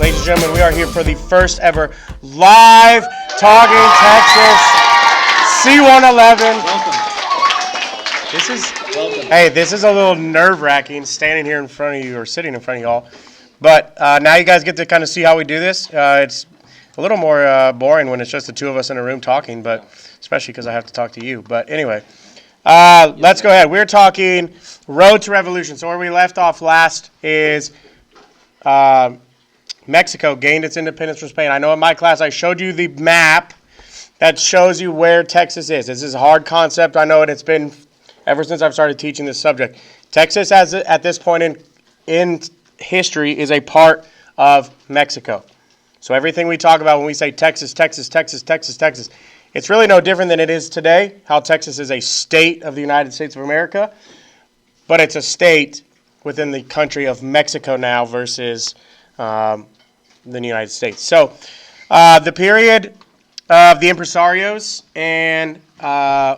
Ladies and gentlemen, we are here for the first ever live Talkin Texas C111. Welcome. This is a little nerve-wracking standing here in front of you or sitting in front of y'all. But now you guys get to kind of see how we do this. It's a little more boring when it's just the two of us in a room talking, but especially because I have to talk to you. But anyway, let's go ahead. We're talking Road to Revolution. So where we left off last is Mexico gained its independence from Spain. I know in my class I showed you the map that shows you where Texas is. This is a hard concept. I know it. It's been ever since I've started teaching this subject. Texas, at this point in history, is a part of Mexico. So everything we talk about when we say Texas, Texas, Texas, Texas, Texas, it's really no different than it is today, how Texas is a state of the United States of America, but it's a state within the country of Mexico now versus the United States. So the period of the impresarios and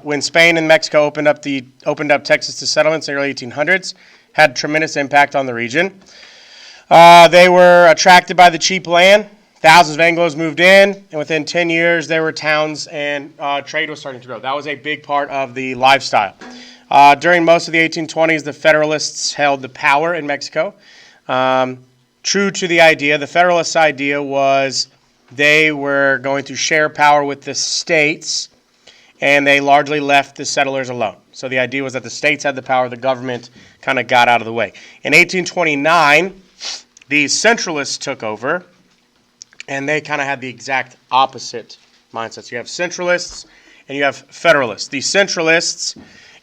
when Spain and Mexico opened up Texas to settlements in the early 1800s had tremendous impact on the region. They were attracted by the cheap land. Thousands of Anglos moved in, and within 10 years there were towns and trade was starting to grow. That was a big part of the lifestyle. During most of the 1820s, the Federalists held the power in Mexico. True to the idea, the Federalist idea was they were going to share power with the states, and they largely left the settlers alone. So the idea was that the states had the power, the government kind of got out of the way. In 1829, the centralists took over, and they kind of had the exact opposite mindset. So you have centralists and you have federalists. The centralists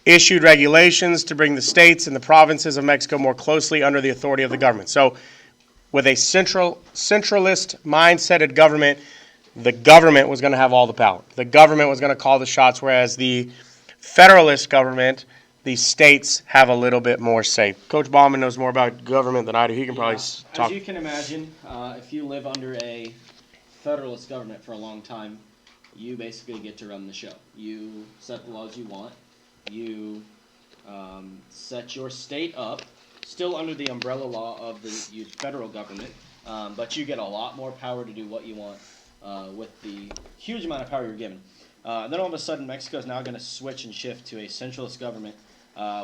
issued regulations to bring the states and the provinces of Mexico more closely under the authority of the government. So with a centralist mindseted government, the government was going to have all the power. The government was going to call the shots, whereas the federalist government, the states have a little bit more say. Coach Bauman knows more about government than I do. He can probably talk. As you can imagine, if you live under a federalist government for a long time, you basically get to run the show. You set the laws you want. You set your state up, still under the umbrella law of the federal government, but you get a lot more power to do what you want with the huge amount of power you're given. Then all of a sudden, Mexico is now going to switch and shift to a centralist government,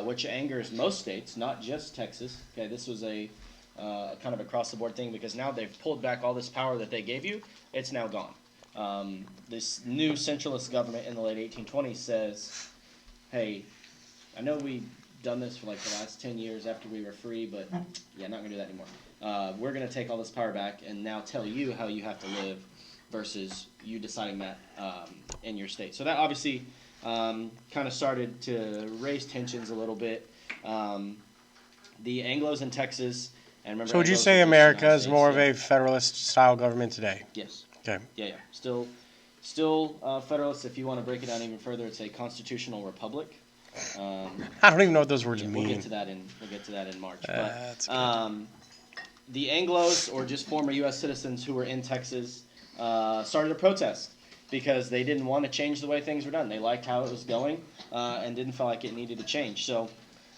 which angers most states, not just Texas. Okay, this was a kind of across-the-board thing because now they've pulled back all this power that they gave you. It's now gone. This new centralist government in the late 1820s says, hey, I know we've done this for like the last 10 years after we were free, but yeah, not going to do that anymore. We're going to take all this power back and now tell you how you have to live versus you deciding that in your state. So that obviously kind of started to raise tensions a little bit. The Anglos in Texas, and remember. So would you say America is more of a federalist-style government today? Yes. Okay. Yeah. Still federalist. If you want to break it down even further, it's a constitutional republic. I don't even know what those words mean. We'll get to that in March. The Anglos, or just former U.S. citizens who were in Texas, started a protest because they didn't want to change the way things were done. They liked how it was going and didn't feel like it needed to change. So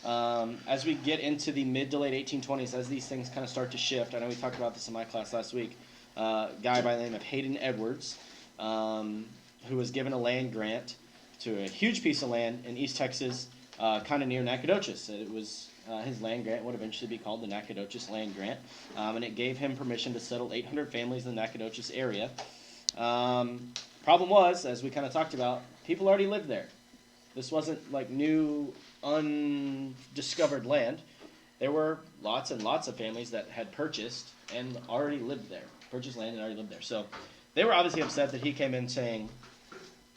as we get into the mid to late 1820s, as these things kind of start to shift, I know we talked about this in my class last week, a guy by the name of Hayden Edwards, who was given a land grant to a huge piece of land in East Texas, kind of near Nacogdoches. It was his land grant would eventually be called the Nacogdoches Land Grant, and it gave him permission to settle 800 families in the Nacogdoches area. Problem was, as we kind of talked about, people already lived there. This wasn't like new, undiscovered land. There were lots and lots of families that had purchased and already lived there, purchased land and already lived there. So they were obviously upset that he came in saying,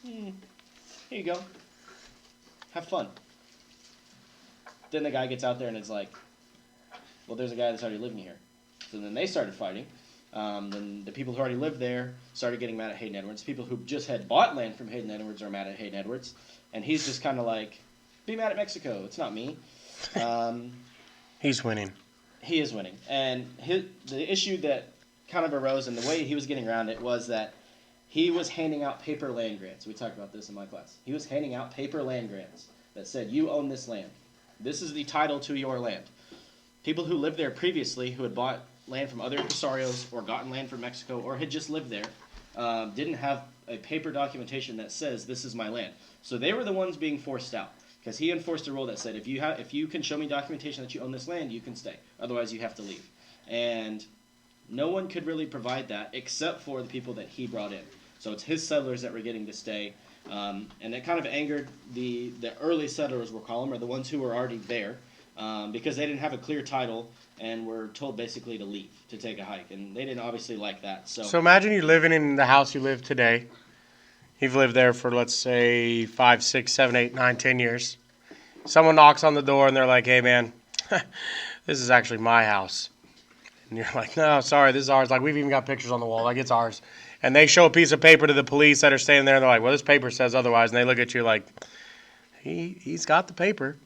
here you go. Have fun. Then the guy gets out there and it's like, well, there's a guy that's already living here. So then they started fighting. Then the people who already lived there started getting mad at Hayden Edwards. People who just had bought land from Hayden Edwards are mad at Hayden Edwards. And he's just kind of like, be mad at Mexico. It's not me. He's winning. He is winning. And the issue that kind of arose and the way he was getting around it was that he was handing out paper land grants. We talked about this in my class. He was handing out paper land grants that said, you own this land. This is the title to your land. People who lived there previously, who had bought land from other impresarios or gotten land from Mexico or had just lived there, didn't have a paper documentation that says this is my land. So they were the ones being forced out because he enforced a rule that said if you can show me documentation that you own this land, you can stay. Otherwise, you have to leave. And no one could really provide that except for the people that he brought in. So it's his settlers that were getting to stay. And it kind of angered the early settlers, we'll call them, or the ones who were already there, because they didn't have a clear title and were told basically to leave, to take a hike. And they didn't obviously like that. So imagine you're living in the house you live today. You've lived there for, let's say, 5, 6, 7, 8, 9, 10 years. Someone knocks on the door and they're like, hey, man, this is actually my house. And you're like, no, sorry, this is ours. Like, we've even got pictures on the wall. Like, it's ours. And they show a piece of paper to the police that are standing there, and they're like, well, this paper says otherwise. And they look at you like, he's got the paper.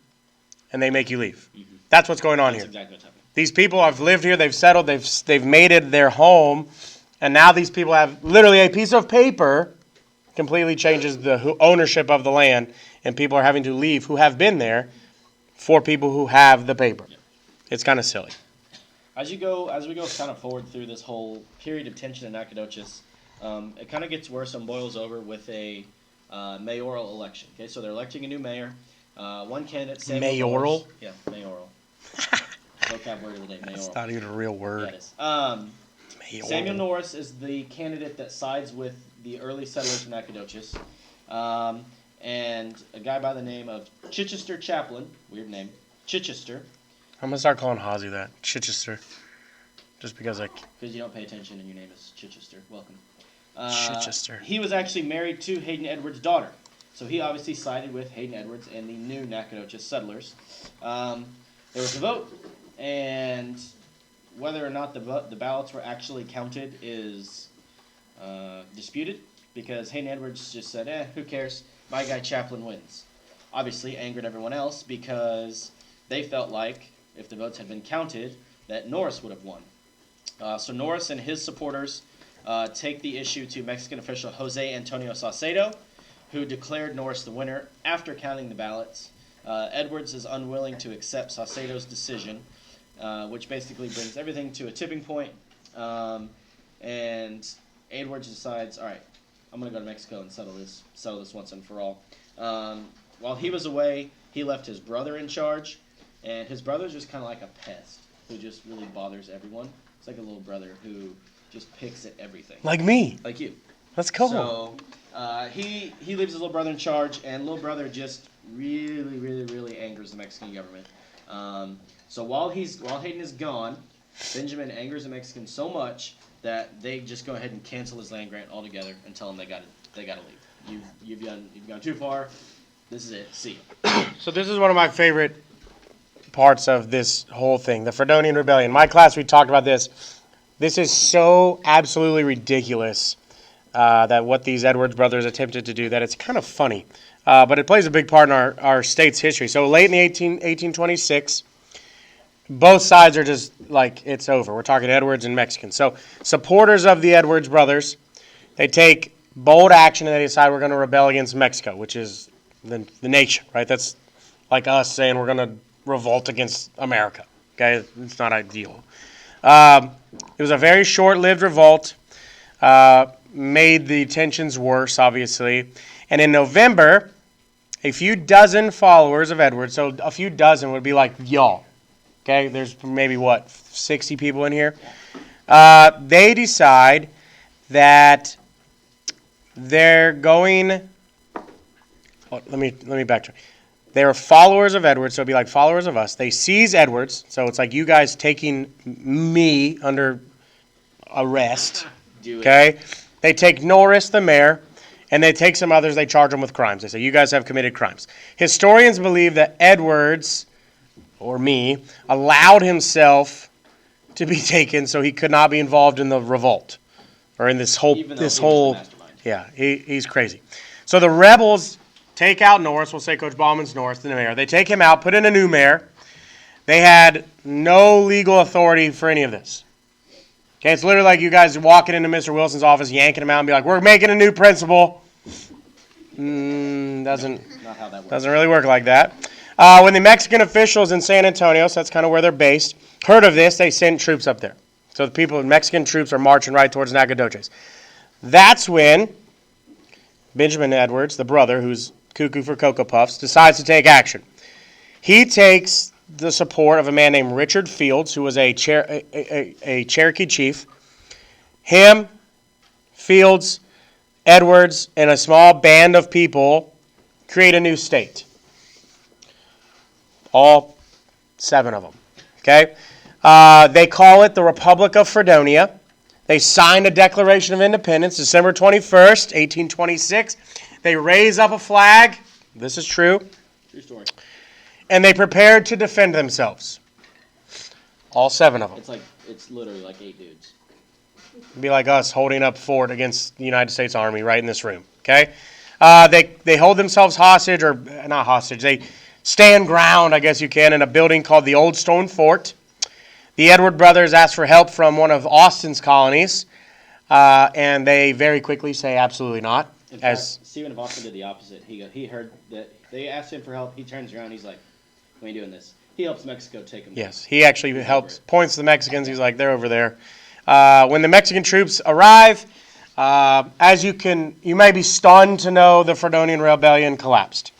And they make you leave. Mm-hmm. That's what's going on here. Exactly what's happening. These people have lived here. They've settled. They've made it their home. And now these people have literally a piece of paper completely changes the ownership of the land. And people are having to leave who have been there for people who have the paper. Yep. It's kind of silly. As we go kind of forward through this whole period of tension in Nacogdoches, it kind of gets worse and boils over with a mayoral election. Okay, so they're electing a new mayor. One candidate, Samuel mayoral? Norris, yeah, mayoral. Vocab word of the day, mayoral. It's not even a real word. Yeah, it is. Samuel Norris is the candidate that sides with the early settlers of Nacogdoches. And a guy by the name of Chichester Chaplin, weird name, Chichester. I'm going to start calling Hazy that. Chichester. Just because Because you don't pay attention and your name is Chichester. Welcome. Chichester. He was actually married to Hayden Edwards' daughter. So he obviously sided with Hayden Edwards and the new Nacogdoches settlers. There was a vote, and whether or not the ballots were actually counted is disputed, because Hayden Edwards just said, who cares? My guy Chaplin wins. Obviously angered everyone else because they felt like if the votes had been counted, that Norris would have won. So Norris and his supporters take the issue to Mexican official Jose Antonio Saucedo, who declared Norris the winner after counting the ballots. Edwards is unwilling to accept Saucedo's decision, which basically brings everything to a tipping point. And Edwards decides, all right, I'm going to go to Mexico and settle this once and for all. While he was away, he left his brother in charge, and his brother's just kind of like a pest who just really bothers everyone. It's like a little brother who just picks at everything. Like me. Like you. Let's go. So he leaves his little brother in charge, and little brother just really, really, really angers the Mexican government. So while Hayden is gone, Benjamin angers the Mexicans so much that they just go ahead and cancel his land grant altogether and tell him they got to leave. You've gone too far. This is it. See you. So this is one of my favorite parts of this whole thing, the Fredonian Rebellion. In my class, we talked about this. This is so absolutely ridiculous that what these Edwards brothers attempted to do, that it's kind of funny. But it plays a big part in our state's history. So late in the 1826, both sides are just like, it's over. We're talking Edwards and Mexicans. So supporters of the Edwards brothers, they take bold action and they decide we're going to rebel against Mexico, which is the nation, right? That's like us saying we're going to revolt against America. Okay, it's not ideal. It was a very short-lived revolt. Made the tensions worse, obviously. And in November, a few dozen followers of Edwards, so a few dozen would be like y'all. Okay, there's maybe 60 people in here. They decide that they're going. Oh, let me backtrack. They're followers of Edwards, so it'd be like followers of us. They seize Edwards, so it's like you guys taking me under arrest. Okay, they take Norris, the mayor, and they take some others. They charge them with crimes. They say you guys have committed crimes. Historians believe that Edwards, or me, allowed himself to be taken so he could not be involved in the revolt or in this whole yeah, he's crazy. So the rebels take out Norris. We'll say Coach Bauman's Norris, the mayor. They take him out, put in a new mayor. They had no legal authority for any of this. Okay, it's literally like you guys walking into Mr. Wilson's office, yanking him out, and be like, "We're making a new principal." Doesn't not how that works. Doesn't really work like that. When the Mexican officials in San Antonio, so that's kind of where they're based, heard of this, they sent troops up there. So the Mexican troops are marching right towards Nacogdoches. That's when Benjamin Edwards, the brother, who's cuckoo for Cocoa Puffs, decides to take action. He takes the support of a man named Richard Fields, who was a Cherokee chief. Him, Fields, Edwards, and a small band of people create a new state. All 7 of them. Okay? They call it the Republic of Fredonia. They signed a Declaration of Independence December 21st, 1826. They raise up a flag. This is true. True story. And they prepared to defend themselves. All 7 of them. It's literally like 8 dudes. It'd be like us holding up fort against the United States Army right in this room. Okay? They hold themselves hostage, or not hostage. They stand ground, I guess you can, in a building called the Old Stone Fort. The Edward brothers ask for help from one of Austin's colonies, and they very quickly say absolutely not. In fact, Stephen of Austin did the opposite. He heard that they asked him for help. He turns around. He's like, "We ain't doing this." He helps Mexico take them. Yes, he actually points to the Mexicans. He's like, "They're over there." When the Mexican troops arrive, as you may be stunned to know the Fredonian Rebellion collapsed.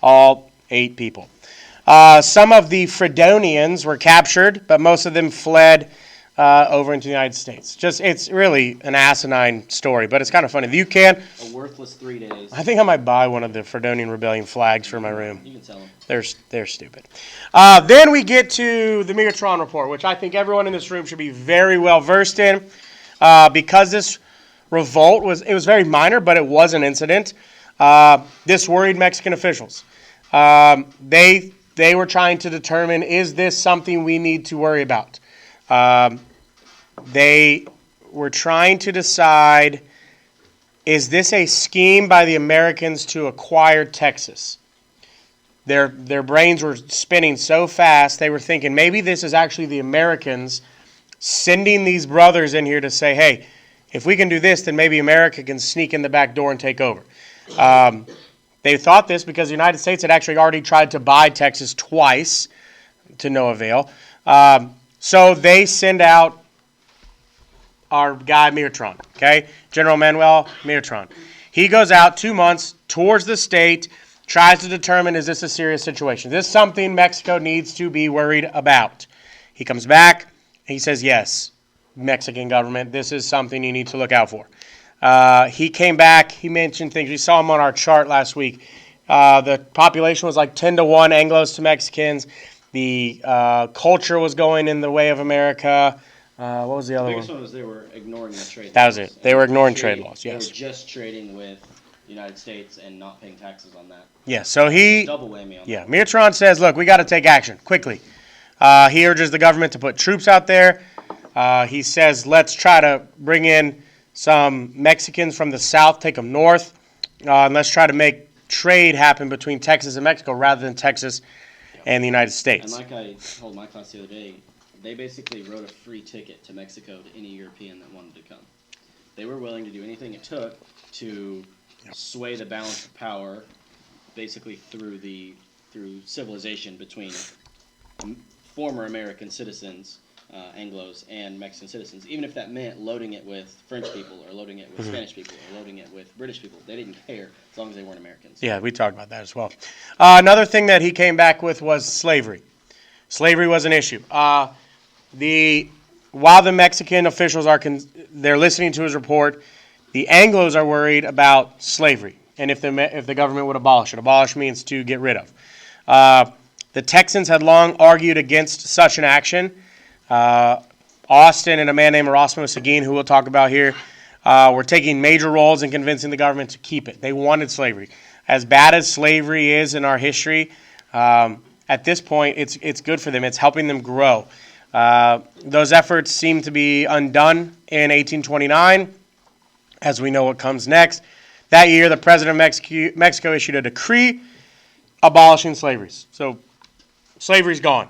All 8 people. Some of the Fredonians were captured, but most of them fled over into the United States. It's really an asinine story, but it's kind of funny. You can. A worthless 3 days. I think I might buy one of the Fredonian Rebellion flags for my room. You can sell them. They're stupid. Then we get to the Megatron report, which I think everyone in this room should be very well versed in, because this revolt was very minor, but it was an incident. This worried Mexican officials. They were trying to determine, is this something we need to worry about? They were trying to decide, is this a scheme by the Americans to acquire Texas? Their brains were spinning so fast, they were thinking maybe this is actually the Americans sending these brothers in here to say, hey, if we can do this, then maybe America can sneak in the back door and take over. They thought this because the United States had actually already tried to buy Texas twice to no avail. So they send out our guy Megatron, okay? General Manuel Megatron. He goes out 2 months, tours the state, tries to determine, is this a serious situation? Is this something Mexico needs to be worried about? He comes back, he says, yes, Mexican government, this is something you need to look out for. He came back, he mentioned things. We saw him on our chart last week. The population was like 10-1 Anglos to Mexicans. The culture was going in the way of America. What was the other one? The biggest one was they were ignoring the trade laws. That was it. They were ignoring trade laws, yes. They were just trading with the United States and not paying taxes on that. Yeah, so he... Double whammy on that. Megatron says, look, we got to take action quickly. He urges the government to put troops out there. He says, let's try to bring in some Mexicans from the south, take them north, and let's try to make trade happen between Texas and Mexico rather than Texas and the United States. And like I told my class the other day, they basically wrote a free ticket to Mexico to any European that wanted to come. They were willing to do anything it took to sway the balance of power, basically through civilization between former American citizens, Anglos, and Mexican citizens, even if that meant loading it with French people or loading it with Spanish people or loading it with British people. They didn't care as long as they weren't Americans. Yeah, we talked about that as well. Another thing that he came back with was slavery. Slavery was an issue. While the Mexican officials they're listening to his report, the Anglos are worried about slavery and if the government would abolish it. Abolish means to get rid of. The Texans had long argued against such an action. Austin and a man named Erasmo Seguin, who we'll talk about here, were taking major roles in convincing the government to keep it. They wanted slavery. As bad as slavery is in our history, at this point, it's good for them. It's helping them grow. Those efforts seem to be undone in 1829, as we know what comes next. That year, the president of Mexico issued a decree abolishing slavery. So slavery's gone.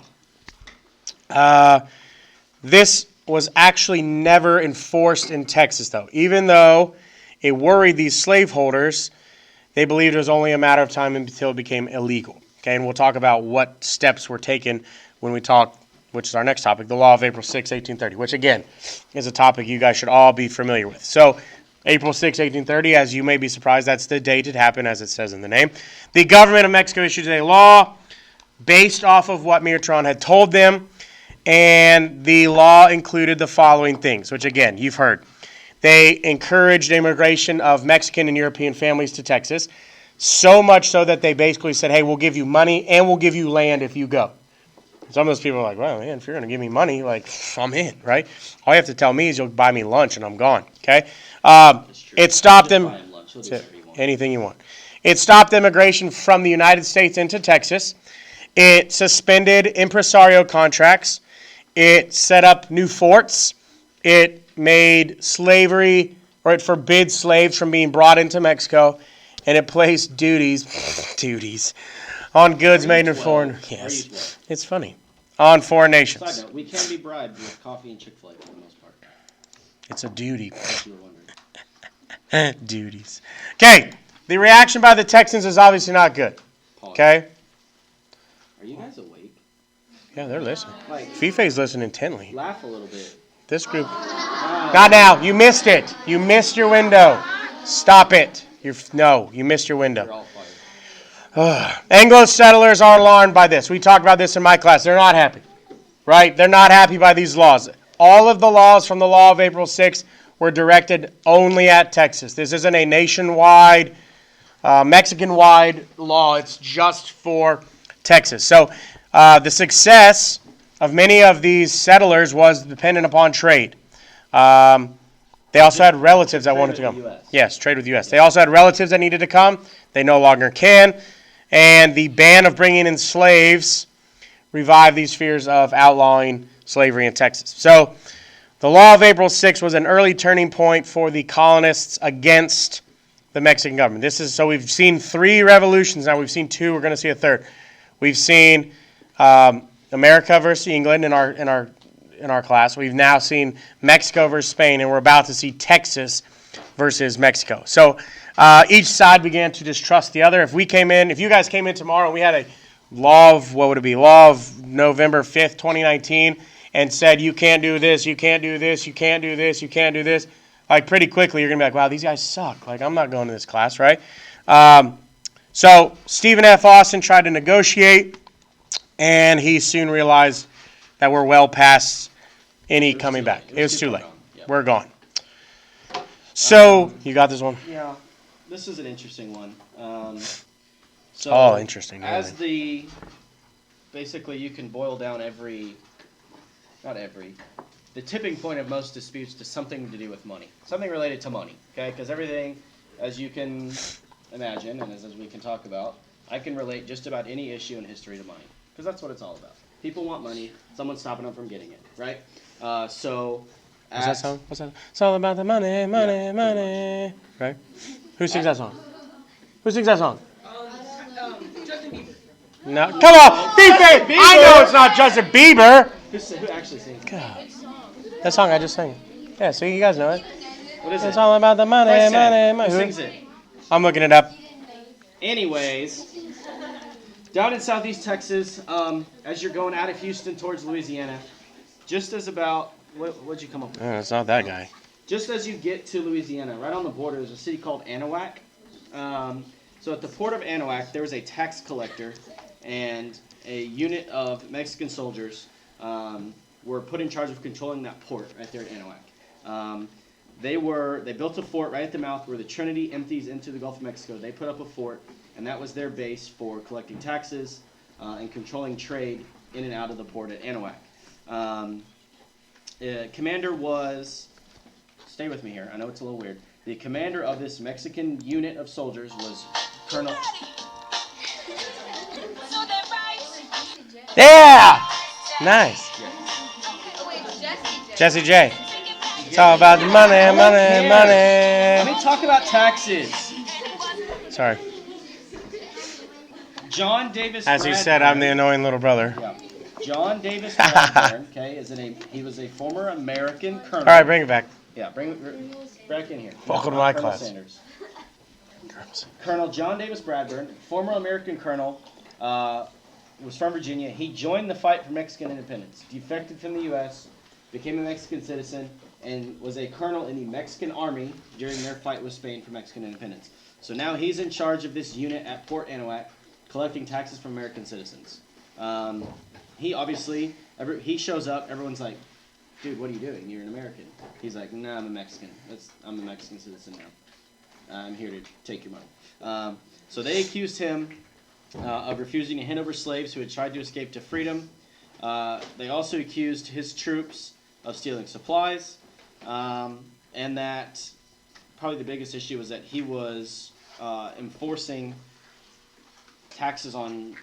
This was actually never enforced in Texas, though. Even though it worried these slaveholders, they believed it was only a matter of time until it became illegal. Okay, and we'll talk about what steps were taken when we talk which is our next topic, the law of April 6, 1830, which again is a topic you guys should all be familiar with. So April 6, 1830, as you may be surprised, that's the date it happened, as it says in the name. The government of Mexico issued a law based off of what Mirtron had told them, and the law included the following things, which again, you've heard. They encouraged immigration of Mexican and European families to Texas, so much so that they basically said, hey, we'll give you money and we'll give you land if you go. Some of those people are like, well, man, if you're going to give me money, like, I'm in, right? All you have to tell me is you'll buy me lunch and I'm gone, okay? It stopped them. Anything you want. It stopped immigration from the United States into Texas. It suspended impresario contracts. It set up new forts. It made slavery, or it forbid slaves from being brought into Mexico. And it placed duties on goods made in foreign. Yes, it's funny. On foreign nations. Side note, we can be bribed with coffee and Chick-fil-A for the most part. It's a duty. If you were wondering. Duties. Okay, the reaction by the Texans is obviously not good. Pause. Okay? Are you guys awake? Yeah, they're listening. Like, Fife's listening intently. laugh a little bit. This group. Not now. You missed it. You missed your window. Stop it. You missed your You're window. all fired. Anglo settlers are alarmed by this. We talked about this in my class. They're not happy. Right? They're not happy by these laws. All of the laws from the law of April 6 were directed only at Texas. This isn't a nationwide, Mexican-wide law. It's just for Texas. So the success of many of these settlers was dependent upon trade. They also had relatives that wanted to come. Yes, trade with the U.S. They also had relatives that needed to come. They no longer can. And the ban of bringing in slaves revived these fears of outlawing slavery in Texas. So the law of April 6 was an early turning point for the colonists against the Mexican government. So we've seen 3 revolutions. Now we've seen 2. We're going to see a third. We've seen America versus England in our class. We've now seen Mexico versus Spain, and we're about to see Texas versus Mexico. So each side began to distrust the other. If you guys came in tomorrow and we had a law of November 5th, 2019, and said you can't do this, you can't do this, you can't do this, you can't do this, like pretty quickly you're going to be like, wow, these guys suck. Like, I'm not going to this class, right? So Stephen F. Austin tried to negotiate, and he soon realized that we're well past any coming back. It was too late. Yep. We're gone. So, you got this one? Yeah, this is an interesting one. Interesting. Basically you can boil down the tipping point of most disputes to something to do with money. Something related to money, okay? Because everything, as you can imagine, and as we can talk about, I can relate just about any issue in history to money. Because that's what it's all about. People want money, someone's stopping them from getting it, right? What's that song? It's all about the money, money. Right? Who sings that song? Justin Bieber. No, come on, Bieber! I know it's not Justin Bieber. Who actually sings it? God, that song I just sang. Yeah, so you guys know it. What is it? It's all about the money, money. Who sings it? I'm looking it up. Anyways, down in southeast Texas, as you're going out of Houston towards Louisiana, just as about, what'd you come up with? It's not that guy. Just as you get to Louisiana, right on the border, there's a city called Anahuac. So at the port of Anahuac, there was a tax collector, and a unit of Mexican soldiers were put in charge of controlling that port right there at Anahuac. They built a fort right at the mouth where the Trinity empties into the Gulf of Mexico. They put up a fort, and that was their base for collecting taxes and controlling trade in and out of the port at Anahuac. Commander was, stay with me here, I know it's a little weird. The commander of this Mexican unit of soldiers was Colonel. Yeah! Nice. Yeah. Jesse J. It's all about the money, money. Let me talk about taxes. Sorry. John Davis As you said, I'm the annoying little brother. Yeah. John Davis Bradburn, okay, he was a former American colonel. All right, bring it back. Yeah, bring it back in here. Welcome to my Colonel class. Sanders. Colonel John Davis Bradburn, former American colonel, was from Virginia. He joined the fight for Mexican independence, defected from the U.S., became a Mexican citizen, and was a colonel in the Mexican army during their fight with Spain for Mexican independence. So now he's in charge of this unit at Fort Anahuac, collecting taxes from American citizens. He obviously, he shows up, everyone's like, dude, what are you doing? You're an American. He's like, nah, I'm a Mexican. I'm a Mexican citizen now. I'm here to take your money. So they accused him of refusing to hand over slaves who had tried to escape to freedom. They also accused his troops of stealing supplies, and that probably the biggest issue was that he was enforcing taxes on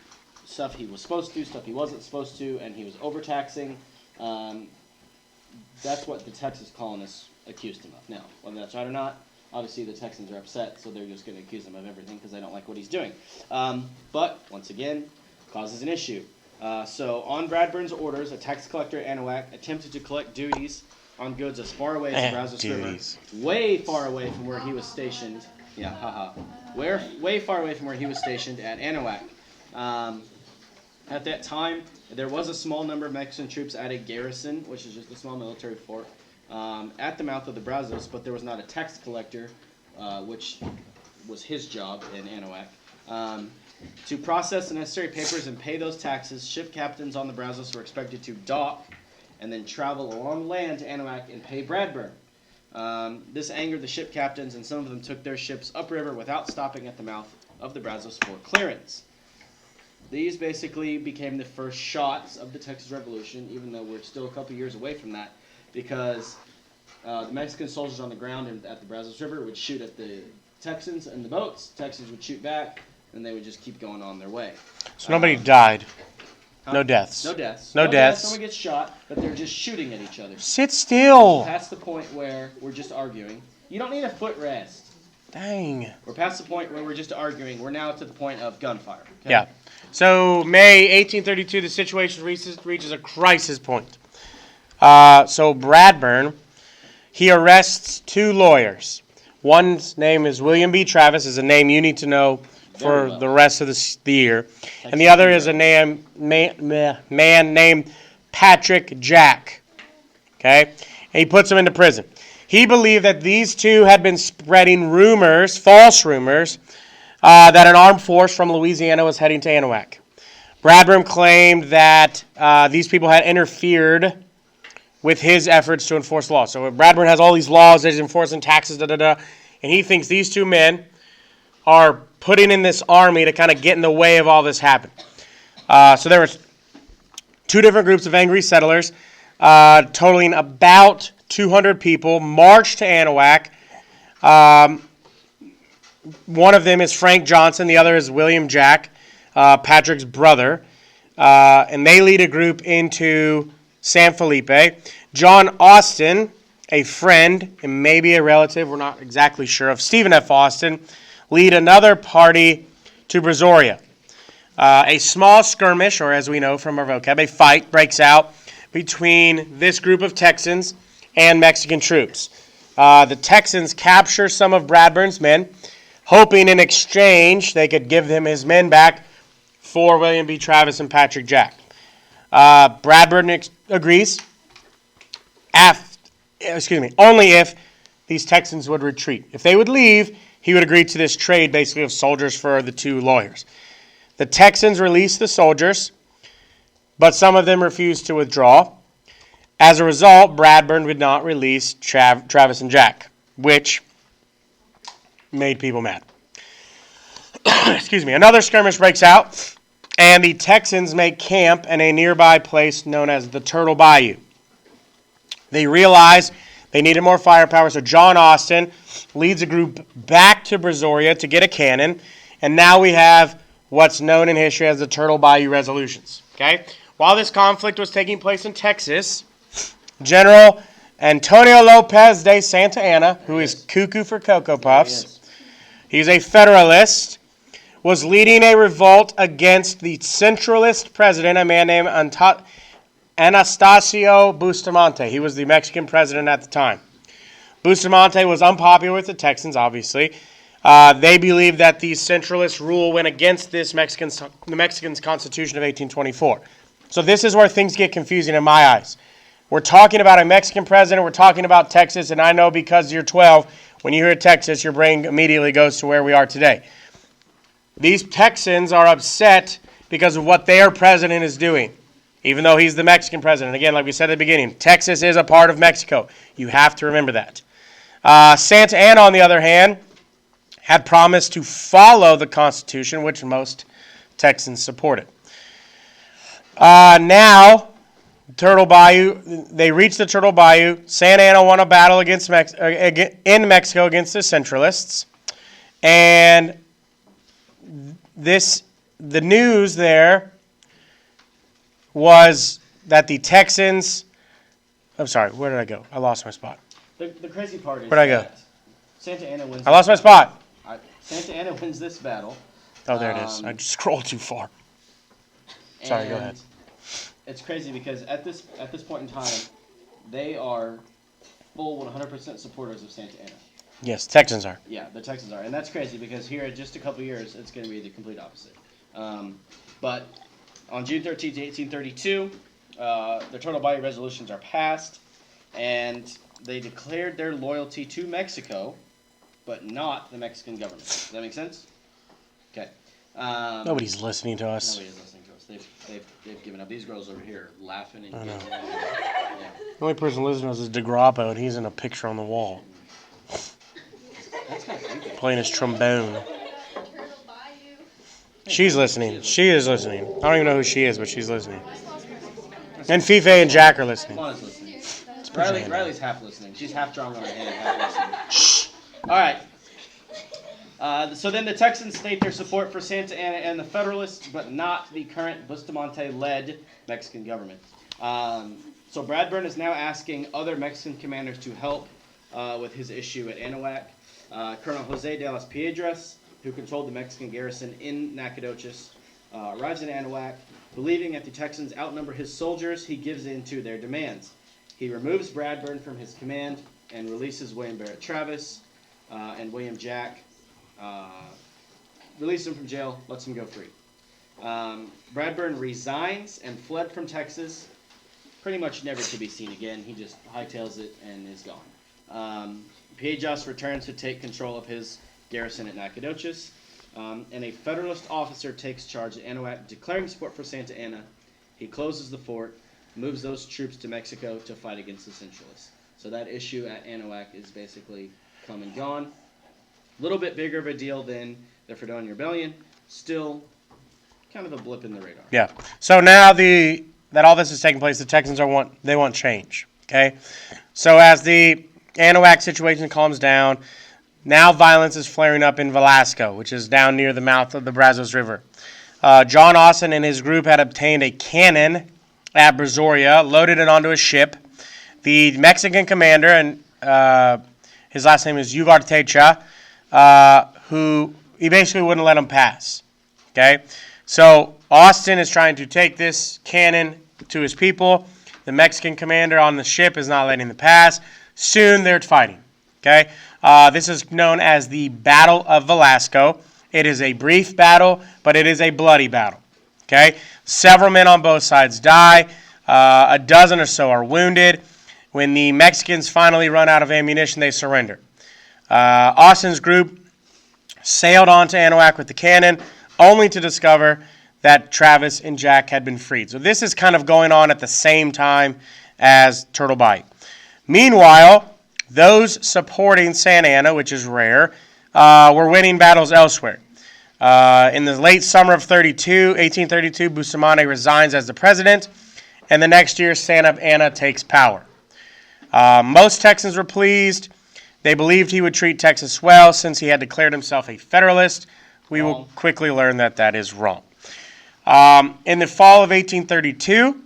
stuff he was supposed to, stuff he wasn't supposed to, and he was overtaxing. That's what the Texas colonists accused him of. Now, whether that's right or not, obviously the Texans are upset, so they're just going to accuse him of everything because they don't like what he's doing. But, once again, causes an issue. So, on Bradburn's orders, a tax collector at Anahuac attempted to collect duties on goods as far away as the Brazos River, way far away from where he was stationed. Yeah, haha. Way far away from where he was stationed at Anahuac. At that time, there was a small number of Mexican troops at a garrison, which is just a small military fort, at the mouth of the Brazos, but there was not a tax collector, which was his job in Anahuac. To process the necessary papers and pay those taxes, ship captains on the Brazos were expected to dock and then travel along land to Anahuac and pay Bradburn. This angered the ship captains, and some of them took their ships upriver without stopping at the mouth of the Brazos for clearance. These basically became the first shots of the Texas Revolution, even though we're still a couple years away from that, because the Mexican soldiers on the ground at the Brazos River would shoot at the Texans and the boats. Texans would shoot back, and they would just keep going on their way. So nobody died. No deaths. No deaths. No deaths. Someone gets shot, but they're just shooting at each other. Sit still. Past the point where we're just arguing. You don't need a footrest. Dang. We're past the point where we're just arguing. We're now to the point of gunfire. Okay? Yeah. So May 1832, the situation reaches a crisis point. So Bradburn, he arrests two lawyers. One's name is William B. Travis, is a name you need to know for the rest of the year. And the other is a man named Patrick Jack. Okay? And he puts him into prison. He believed that these two had been spreading rumors, false rumors, that an armed force from Louisiana was heading to Anahuac. Bradburn claimed that these people had interfered with his efforts to enforce law. So Bradburn has all these laws that he's enforcing, taxes, and he thinks these two men are putting in this army to kind of get in the way of all this happening. So there was two different groups of angry settlers, totaling about 200 people, marched to Anahuac. One of them is Frank Johnson. The other is William Jack, Patrick's brother. And they lead a group into San Felipe. John Austin, a friend and maybe a relative, we're not exactly sure, of Stephen F. Austin, lead another party to Brazoria. A small skirmish, or as we know from our vocab, a fight breaks out between this group of Texans and Mexican troops. The Texans capture some of Bradburn's men, hoping in exchange they could give him his men back for William B. Travis and Patrick Jack. Bradburn agrees, only if these Texans would retreat. If they would leave, he would agree to this trade basically of soldiers for the two lawyers. The Texans released the soldiers, but some of them refused to withdraw. As a result, Bradburn would not release Travis and Jack, which made people mad. Another skirmish breaks out, and the Texans make camp in a nearby place known as the Turtle Bayou. They realize they needed more firepower, so John Austin leads a group back to Brazoria to get a cannon, and now we have what's known in history as the Turtle Bayou Resolutions. Okay? While this conflict was taking place in Texas, General Antonio Lopez de Santa Anna, who is cuckoo for Cocoa Puffs, he's a Federalist, was leading a revolt against the centralist president, a man named Anastasio Bustamante. He was the Mexican president at the time. Bustamante was unpopular with the Texans, obviously. They believe that the centralist rule went against the Mexican Constitution of 1824. So this is where things get confusing in my eyes. We're talking about a Mexican president. We're talking about Texas. And I know because you're 12, when you hear Texas, your brain immediately goes to where we are today. These Texans are upset because of what their president is doing, even though he's the Mexican president. Again, like we said at the beginning, Texas is a part of Mexico. You have to remember that. Santa Anna, on the other hand, had promised to follow the Constitution, which most Texans supported. Now, Turtle Bayou, they reached the Turtle Bayou. Santa Anna won a battle in Mexico against the centralists. And the news there was that the Texans, I'm sorry, where did I go? I lost my spot. The crazy part is Where'd I go? Santa Anna wins. I lost my spot. Santa Anna wins this battle. Oh, there it is. I just scrolled too far. Sorry, go ahead. It's crazy because at this point in time, they are full 100% supporters of Santa Anna. Yes, Texans are. Yeah, the Texans are. And that's crazy because here in just a couple years, it's going to be the complete opposite. But on June 13th, 1832, the Turtle Bayou resolutions are passed, and they declared their loyalty to Mexico, but not the Mexican government. Does that make sense? Okay. Nobody's listening to us. Nobody's listening to us. They've given up. These girls over here are laughing and getting The only person listening to us is DeGrappo, and he's in a picture on the wall. That's kind of creepy. Playing his trombone. She's listening. She is listening. I don't even know who she is, but she's listening. And Fife and Jack are listening. Lana's listening. Riley's half listening. She's half drawing on her hand, half listening. Shh. All right. So then the Texans state their support for Santa Anna and the Federalists, but not the current Bustamante-led Mexican government. So Bradburn is now asking other Mexican commanders to help with his issue at Anahuac. Colonel Jose de las Piedras, who controlled the Mexican garrison in Nacogdoches, arrives in Anahuac. Believing that the Texans outnumber his soldiers, he gives in to their demands. He removes Bradburn from his command and releases William Barrett Travis and William Jack. Releases him from jail, lets him go free. Bradburn resigns and fled from Texas, pretty much never to be seen again. He just hightails it and is gone. Piedras returns to take control of his garrison at Nacogdoches, and a Federalist officer takes charge at Anahuac, declaring support for Santa Anna. He closes the fort, moves those troops to Mexico to fight against the Centralists. So that issue at Anahuac is basically come and gone. A little bit bigger of a deal than the Fredonia Rebellion. Still kind of a blip in the radar. Yeah. So now that all this is taking place, the Texans want change. Okay. So as the Anahuac situation calms down, now violence is flaring up in Velasco, which is down near the mouth of the Brazos River. John Austin and his group had obtained a cannon at Brazoria, loaded it onto a ship. The Mexican commander, and his last name is Ugartecha, who he basically wouldn't let him pass. Okay, so Austin is trying to take this cannon to his people. The Mexican commander on the ship is not letting them pass. Soon they're fighting. Okay, this is known as the Battle of Velasco. It is a brief battle, but it is a bloody battle. Okay, several men on both sides die. A dozen or so are wounded. When the Mexicans finally run out of ammunition, they surrender. Austin's group sailed on to Anahuac with the cannon, only to discover that Travis and Jack had been freed. So this is kind of going on at the same time as Turtle Bayou. Meanwhile, those supporting Santa Anna, which is rare, were winning battles elsewhere. In the late summer of 1832, Bustamante resigns as the president, and the next year Santa Anna takes power. Most Texans were pleased. They believed he would treat Texas well since he had declared himself a Federalist. We will quickly learn that that is wrong. In the fall of 1832,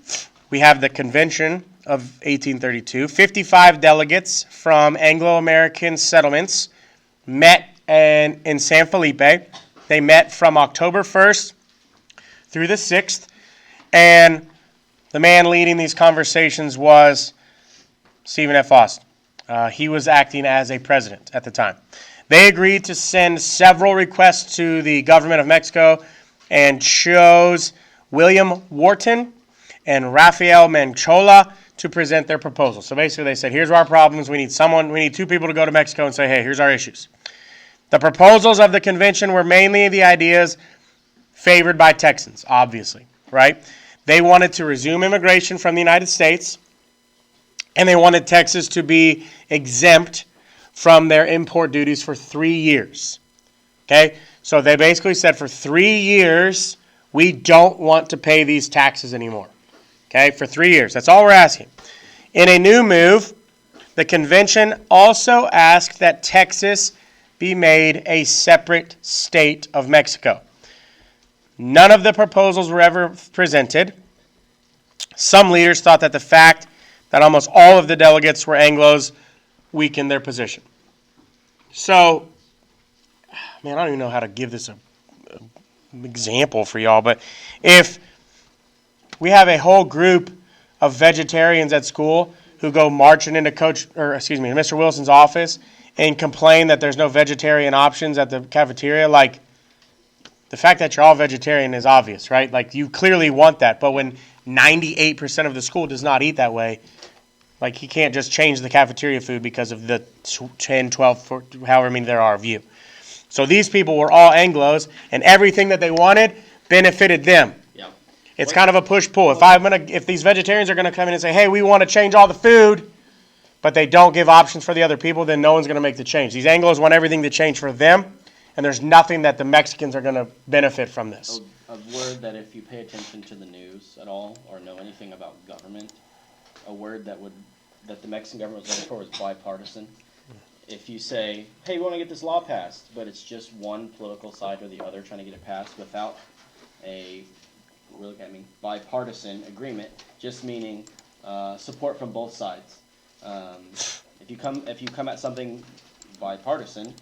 we have the Convention of 1832. 55 delegates from Anglo-American settlements met in San Felipe. They met from October 1st through the 6th, and the man leading these conversations was Stephen F. Austin. He was acting as a president at the time. They agreed to send several requests to the government of Mexico and chose William Wharton and Rafael Manchola to present their proposal. So basically they said, here's our problems. We need two people to go to Mexico and say, hey, here's our issues. The proposals of the convention were mainly the ideas favored by Texans, obviously, right? They wanted to resume immigration from the United States, and they wanted Texas to be exempt from their import duties for 3 years. Okay? So they basically said for 3 years, we don't want to pay these taxes anymore. Okay? For 3 years. That's all we're asking. In a new move, the convention also asked that Texas be made a separate state of Mexico. None of the proposals were ever presented. Some leaders thought that the fact that almost all of the delegates were Anglos weakened their position. So, man, I don't even know how to give this an example for y'all, but if we have a whole group of vegetarians at school who go marching into Mr. Wilson's office and complain that there's no vegetarian options at the cafeteria, like, the fact that you're all vegetarian is obvious, right? Like, you clearly want that, but when 98% of the school does not eat that way, like, he can't just change the cafeteria food because of the 10, 12, however many there are of you. So these people were all Anglos, and everything that they wanted benefited them. Yep. It's kind of a push-pull. If these vegetarians are going to come in and say, hey, we want to change all the food, but they don't give options for the other people, then no one's going to make the change. These Anglos want everything to change for them, and there's nothing that the Mexicans are going to benefit from this. A word that if you pay attention to the news at all or know anything about government, a word that the Mexican government was looking for was bipartisan. If you say, hey, we want to get this law passed, but it's just one political side or the other trying to get it passed without a bipartisan agreement, just meaning support from both sides. If you come at something bipartisan,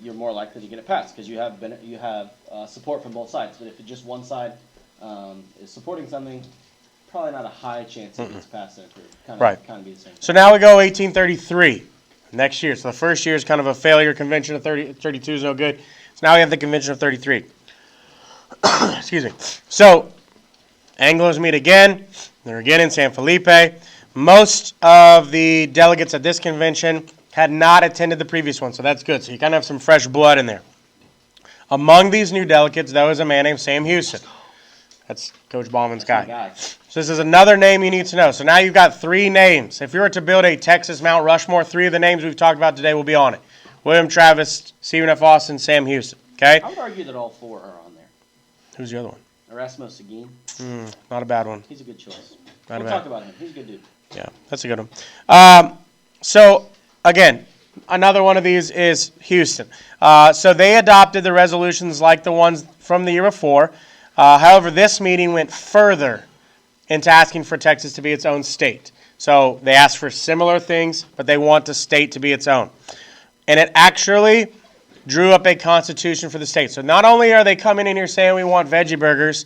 you're more likely to get it passed because you have support from both sides. But if just one side is supporting something, probably not a high chance it gets passed and approved. Kind of be the same thing. So now we go 1833 next year. So the first year is kind of a failure. Convention of 32 is no good. So now we have the Convention of 33. Excuse me. So Anglos meet again. They're again in San Felipe. Most of the delegates at this convention had not attended the previous one, so that's good. So you kind of have some fresh blood in there. Among these new delegates, there was a man named Sam Houston. That's Coach Bauman's guy. So this is another name you need to know. So now you've got 3 names. If you were to build a Texas Mount Rushmore, 3 of the names we've talked about today will be on it. William Travis, Stephen F. Austin, Sam Houston. Okay? I would argue that all 4 are on there. Who's the other one? Erasmo Seguin. Not a bad one. He's a good choice. We'll talk about him. He's a good dude. Yeah, that's a good one. So, again, another one of these is Houston. So they adopted the resolutions like the ones from the year before. However, this meeting went further into asking for Texas to be its own state. So they asked for similar things, but they want the state to be its own. And it actually drew up a constitution for the state. So not only are they coming in here saying we want veggie burgers,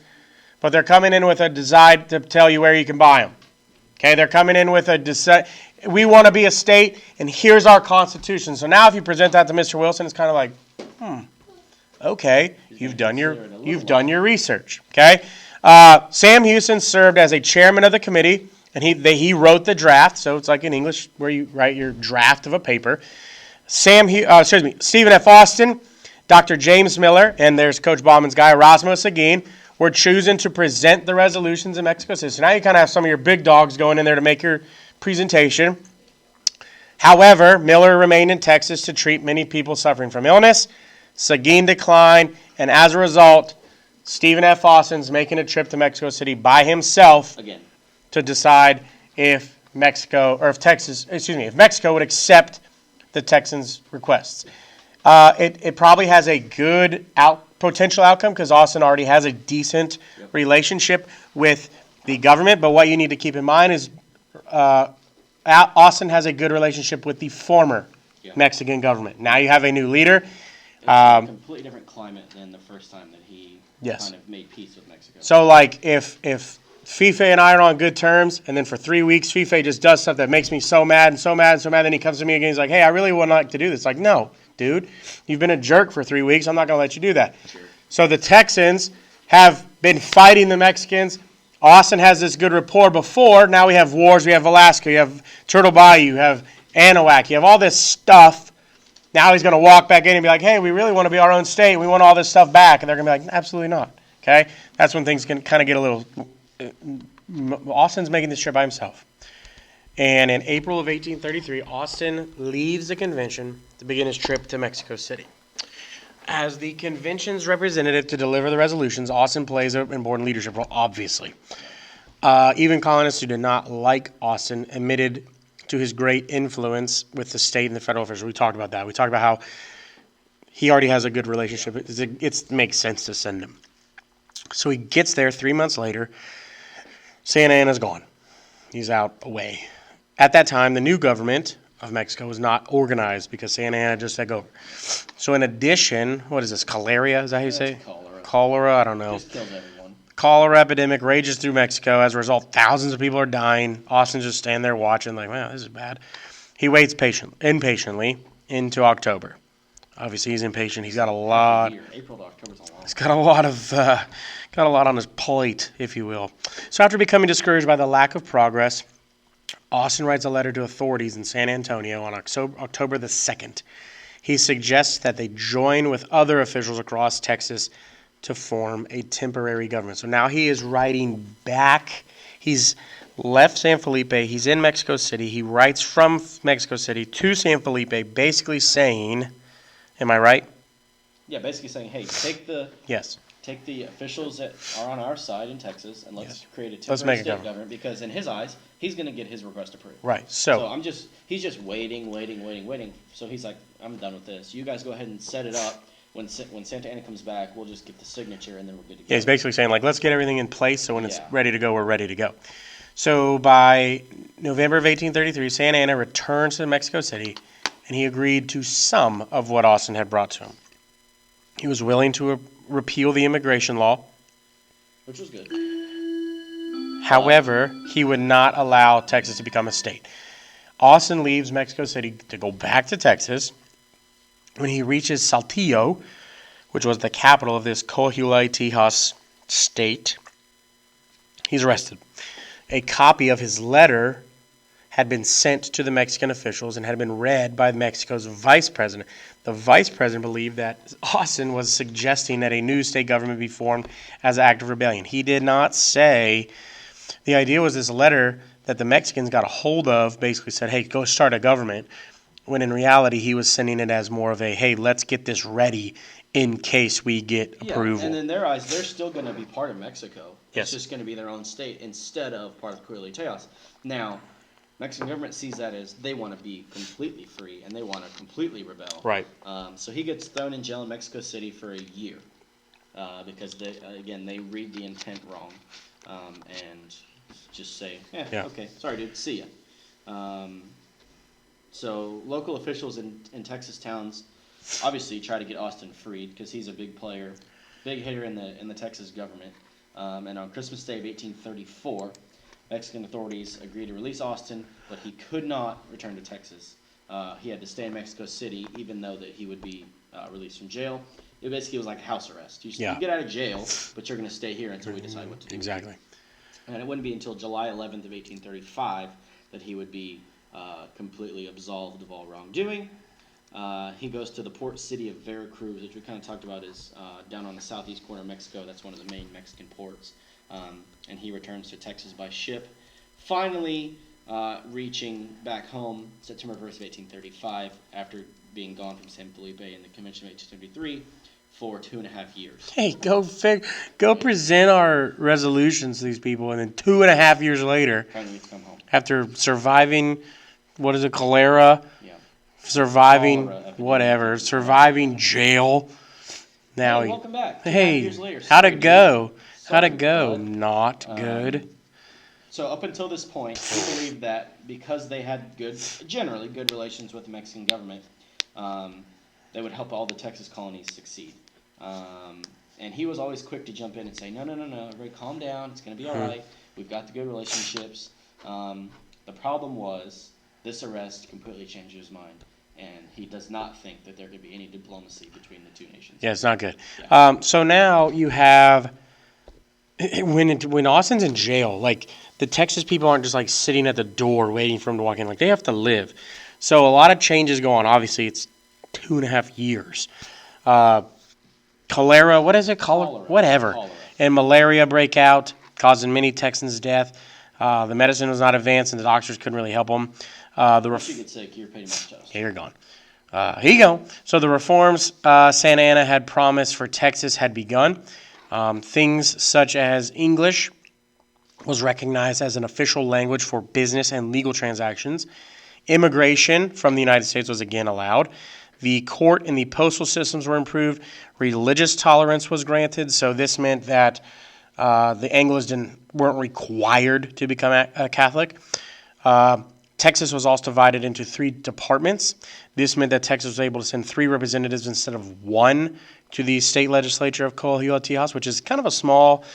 but they're coming in with a design to tell you where you can buy them. Okay, they're coming in with we want to be a state, and here's our constitution. So now if you present that to Mr. Wilson, it's kind of like, okay, you've done your research. Okay, Sam Houston served as a chairman of the committee, and he wrote the draft. So it's like in English where you write your draft of a paper. Stephen F. Austin, Dr. James Miller, and there's Coach Bauman's guy, Erasmo Seguin, were chosen to present the resolutions in Mexico City. So now you kind of have some of your big dogs going in there to make your presentation. However, Miller remained in Texas to treat many people suffering from illness. Seguin declined, and as a result, Stephen F. Austin's making a trip to Mexico City by himself Again. to decide if Mexico would accept the Texans' requests. It probably has a good potential outcome because Austin already has a decent relationship with the government. But what you need to keep in mind is Austin has a good relationship with the former Mexican government. Now you have a new leader. It's a completely different climate than the first time that he kind of made peace with Mexico. So, like, if Fife and I are on good terms, and then for 3 weeks, Fife just does stuff that makes me so mad and so mad and so mad, then he comes to me again, he's like, hey, I really would like to do this. Like, no, dude, you've been a jerk for 3 weeks. I'm not going to let you do that. Sure. So the Texans have been fighting the Mexicans. Austin has this good rapport before. Now we have wars. We have Alaska. You have Turtle Bayou. You have Anahuac. You have all this stuff. Now he's going to walk back in and be like, hey, we really want to be our own state. We want all this stuff back. And they're going to be like, absolutely not. Okay? That's when things can kind of get a little... Austin's making this trip by himself. And in April of 1833, Austin leaves the convention to begin his trip to Mexico City. As the convention's representative to deliver the resolutions, Austin plays an important leadership role, obviously. Even colonists who did not like Austin admitted to his great influence with the state and the federal officials. We talked about that. We talked about how he already has a good relationship. It makes sense to send him. So he gets there 3 months later. Santa Anna's gone. He's out away. At that time, the new government of Mexico was not organized because Santa Anna just took over. So in addition, what is this, cholera? Is that how you say? Cholera. Cholera, I don't know. Just kills everyone. Cholera epidemic rages through Mexico. As a result, thousands of people are dying. Austin's just standing there watching like, wow, this is bad. He waits impatiently into October. Obviously, he's impatient. He's got a lot. April to October's a long. He's got a lot on his plate, if you will. So after becoming discouraged by the lack of progress, Austin writes a letter to authorities in San Antonio on October the 2nd. He suggests that they join with other officials across Texas to form a temporary government. So now he is writing back. He's left San Felipe. He's in Mexico City. He writes from Mexico City to San Felipe, basically saying, am I right? Yeah, basically saying, hey, Yes. take the officials that are on our side in Texas and let's create a Let's temporary make a state government because in his eyes, he's going to get his request approved. Right. So he's just waiting. So he's like, I'm done with this. You guys go ahead and set it up. When Santa Anna comes back, we'll just get the signature and then we're good to go. Yeah, he's basically saying, like, let's get everything in place so when it's Yeah. ready to go, we're ready to go. So by November of 1833, Santa Anna returns to Mexico City, and he agreed to some of what Austin had brought to him. He was willing to repeal the immigration law. Which was good. However, he would not allow Texas to become a state. Austin leaves Mexico City to go back to Texas. When he reaches Saltillo, which was the capital of this Coahuila Tejas state, he's arrested. A copy of his letter had been sent to the Mexican officials and had been read by Mexico's vice president. The vice president believed that Austin was suggesting that a new state government be formed as an act of rebellion. He did not say. The idea was this letter that the Mexicans got a hold of basically said, hey, go start a government, when in reality he was sending it as more of a, hey, let's get this ready in case we get approval. Yeah, and in their eyes, they're still going to be part of Mexico. Yes. It's just going to be their own state instead of part of Coahuila Tejas. Now, Mexican government sees that as they want to be completely free and they want to completely rebel. Right. So he gets thrown in jail in Mexico City for a year because they read the intent wrong and just say, Yeah. okay, sorry, dude, see ya. So local officials in Texas towns obviously try to get Austin freed because he's a big player, big hitter in the Texas government. And on Christmas Day of 1834, Mexican authorities agreed to release Austin, but he could not return to Texas. He had to stay in Mexico City, even though that he would be released from jail. It basically was like a house arrest. You get out of jail, but you're going to stay here until we decide what to do. Exactly. And it wouldn't be until July 11th of 1835 that he would be completely absolved of all wrongdoing. He goes to the port city of Veracruz, which we kind of talked about is down on the southeast corner of Mexico. That's one of the main Mexican ports. And he returns to Texas by ship, finally reaching back home September 1st of 1835 after being gone from San Felipe in the Convention of 1873 for 2.5 years. Hey, go present our resolutions to these people, and then 2.5 years later, Finally to come home. after surviving, what is it, cholera? Yeah. Surviving Cholera epidemic. whatever, surviving jail. Now Hey, welcome back. 2.5 hey, years later. how'd Sorry, it go? dude. How'd Sorry, it go? bud. Not good. So up until this point, he believed that because they had generally good relations with the Mexican government, they would help all the Texas colonies succeed. And he was always quick to jump in and say, no, everybody calm down, it's going to be all right, we've got the good relationships. The problem was, this arrest completely changed his mind. and he does not think that there could be any diplomacy between the two nations. Yeah, it's not good. Yeah. So now you have when Austin's in jail, like the Texas people aren't just like sitting at the door waiting for him to walk in. Like they have to live. So a lot of changes go on. Obviously, it's 2.5 years. Cholera, what is it? Cholera. Whatever. Cholera. And malaria break out, causing many Texans death. The medicine was not advanced, and the doctors couldn't really help them. If you get sick, you're pretty much toast. Yeah, you're gone. Here you go. So the reforms Santa Anna had promised for Texas had begun. Things such as English was recognized as an official language for business and legal transactions. Immigration from the United States was again allowed. The court and the postal systems were improved. Religious tolerance was granted. So this meant that the Anglos weren't required to become a Catholic. Texas was also divided into 3 departments. This meant that Texas was able to send 3 representatives instead of 1 to the state legislature of Coahuila, Tejas, which is kind of a small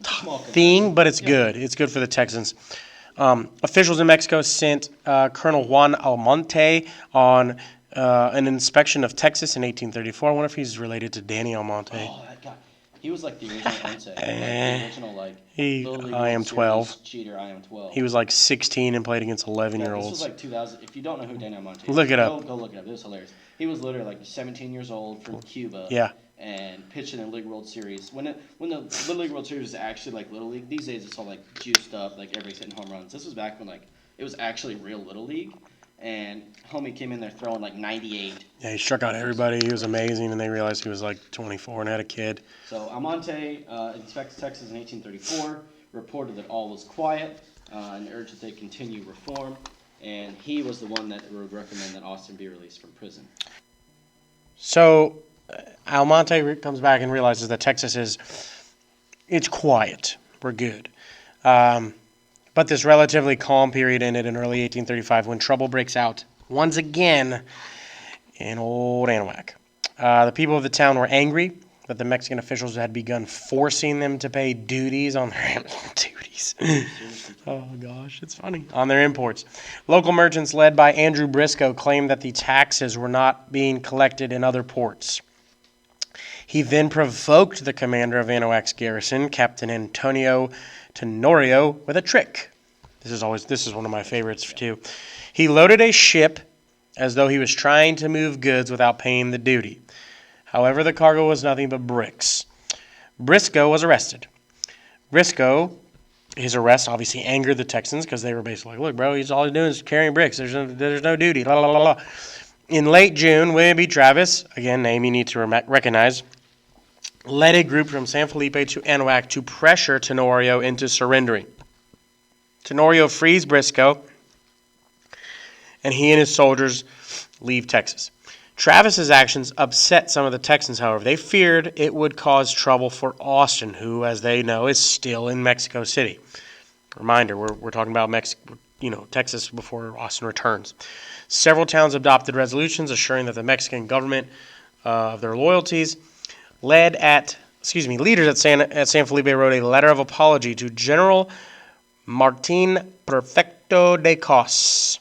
thing, but it's good. It's good for the Texans. Officials in Mexico sent Colonel Juan Almonte on an inspection of Texas in 1834. I wonder if he's related to Danny Almonte. Oh, that guy. He was like the original Ponce. Like the original, like, I am 12. Cheater, I am 12. He was like 16 and played against 11-year-olds. This was like 2000. If you don't know who Daniel Monte is, Look it up. Go look it up. It was hilarious. He was literally like 17 years old from Cuba. Yeah. And pitched in the League World Series. When the Little League World Series was actually like Little League. These days it's all like juiced up, like everybody's hitting home runs. This was back when like it was actually real Little League. And homie came in there throwing like 98. Yeah, he struck out everybody. He was amazing, and they realized he was like 24 and had a kid. So Almonte inspected Texas in 1834, reported that all was quiet, and urged that they continue reform. And he was the one that would recommend that Austin be released from prison. So Almonte comes back and realizes that Texas it's quiet. We're good. But this relatively calm period ended in early 1835 when trouble breaks out once again in old Anahuac. The people of the town were angry that the Mexican officials had begun forcing them to pay duties on their duties. Oh gosh, it's funny. On their imports. Local merchants led by Andrew Briscoe claimed that the taxes were not being collected in other ports. He then provoked the commander of Anahuac's garrison, Captain Antonio Tenorio, with a trick. This is one of my favorites too. He loaded a ship as though he was trying to move goods without paying the duty. However, the cargo was nothing but bricks. Briscoe was arrested. His arrest obviously angered the Texans because they were basically like, look, bro, all he's doing is carrying bricks. There's no duty. La, la, la, la. In late June, William B. Travis, again, name you need to recognize, led a group from San Felipe to Anahuac to pressure Tenorio into surrendering. Tenorio frees Briscoe, and he and his soldiers leave Texas. Travis's actions upset some of the Texans, however. They feared it would cause trouble for Austin, who, as they know, is still in Mexico City. Reminder, we're talking about Texas before Austin returns. Several towns adopted resolutions assuring that the Mexican government of their loyalties. Leaders at San Felipe wrote a letter of apology to General Martin Perfecto de Cos,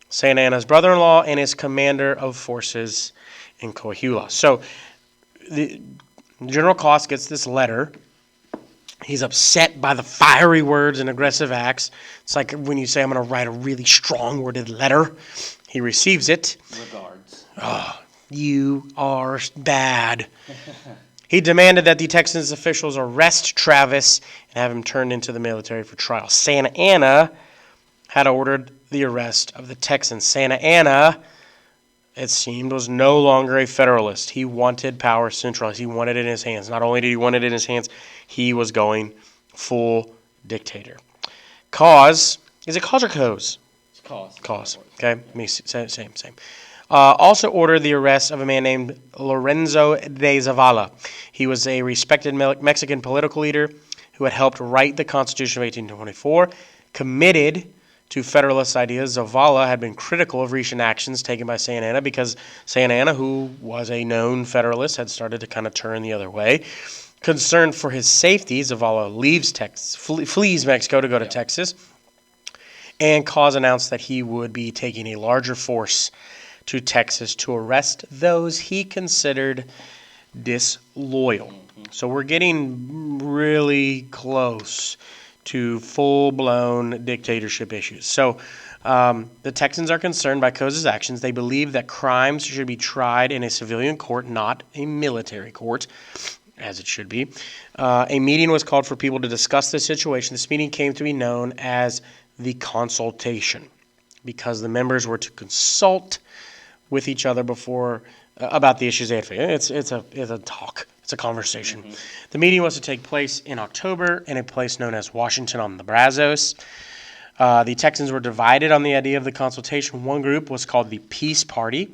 Santa Anna's brother-in-law and his commander of forces in Coahuila. So the General Cos gets this letter. He's upset by the fiery words and aggressive acts. It's like when you say, I'm going to write a really strong-worded letter. He receives it. Regards. Oh, you are bad. He demanded that the Texas officials arrest Travis and have him turned into the military for trial. Santa Anna had ordered the arrest of the Texans. Santa Anna, it seemed, was no longer a Federalist. He wanted power centralized. He wanted it in his hands. Not only did he want it in his hands, he was going full dictator. Cause, is it cause or cause? It's cause. Cause, okay? Same. Also ordered the arrest of a man named Lorenzo de Zavala. He was a respected Mexican political leader who had helped write the Constitution of 1824. Committed to Federalist ideas, Zavala had been critical of recent actions taken by Santa Anna because Santa Anna, who was a known Federalist, had started to kind of turn the other way. Concerned for his safety, Zavala flees Mexico to go to Texas, and Cause announced that he would be taking a larger force to Texas to arrest those he considered disloyal. So we're getting really close to full-blown dictatorship issues. So the Texans are concerned by Coza's actions. They believe that crimes should be tried in a civilian court, not a military court, as it should be. A meeting was called for people to discuss the situation. This meeting came to be known as the consultation because the members were to consult with each other before about the issues they had faced. It's a talk. It's a conversation. The meeting was to take place in October in a place known as Washington on the Brazos. The Texans were divided on the idea of the consultation. One group was called the Peace Party.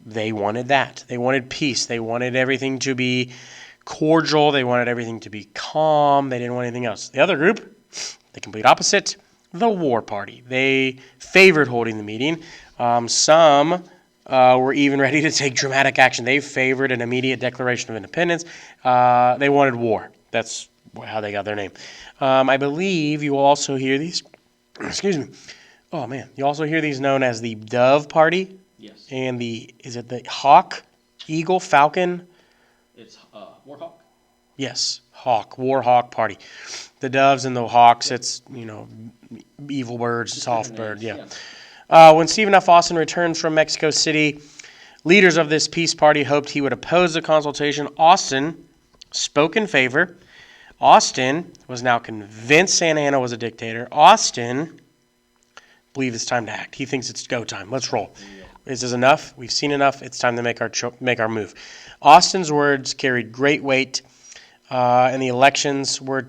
They wanted that. They wanted peace. They wanted everything to be cordial. They wanted everything to be calm. They didn't want anything else. The other group, the complete opposite, the War Party. They favored holding the meeting. Some were even ready to take dramatic action. They favored an immediate declaration of independence. They wanted war. That's how they got their name. I believe you will also hear these. Excuse me. Oh man, you also hear these known as the Dove Party. Yes. And is it the Hawk, Eagle, Falcon? It's Warhawk. Yes, Hawk, War Hawk Party. The Doves and the Hawks. Yep. It's evil birds, soft bird. Yeah. When Stephen F. Austin returned from Mexico City, leaders of this peace party hoped he would oppose the consultation. Austin spoke in favor. Austin was now convinced Santa Anna was a dictator. Austin believed it's time to act. He thinks it's go time. Let's roll. This is enough. We've seen enough. It's time to make our move. Austin's words carried great weight, and the elections were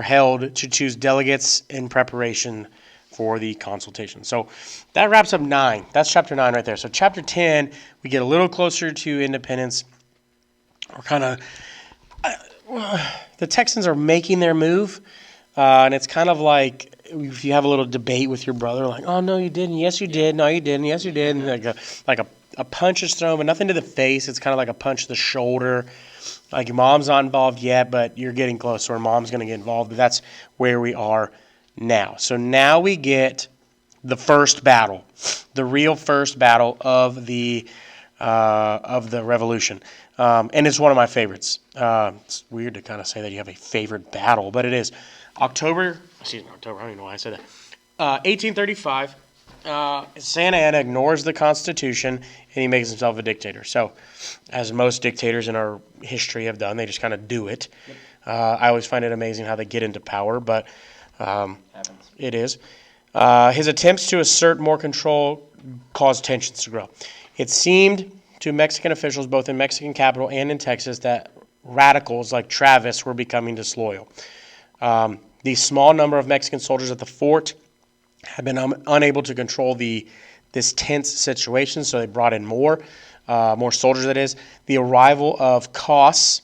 held to choose delegates in preparation for the consultation. So that wraps up 9. That's chapter 9 right there. So chapter 10, we get a little closer to independence. We're kind of the Texans are making their move, and it's kind of like if you have a little debate with your brother, like, oh, no, you didn't. Yes, you did. No, you didn't. Yes, you did. And like a punch is thrown, but nothing to the face. It's kind of like a punch to the shoulder. Like your mom's not involved yet, but you're getting close, or mom's going to get involved. But that's where we are now. So now we get the first battle, the real first battle of the revolution. And it's one of my favorites. It's weird to kind of say that you have a favorite battle, but it is. October, I don't even know why I said that. 1835, Santa Anna ignores the Constitution, and he makes himself a dictator. So, as most dictators in our history have done, they just kind of do it. Yep. I always find it amazing how they get into power, but it is. His attempts to assert more control caused tensions to grow. It seemed to Mexican officials, both in Mexican capital and in Texas, that radicals like Travis were becoming disloyal. The small number of Mexican soldiers at the fort had been unable to control this tense situation, so they brought in more soldiers, that is. The arrival of Cos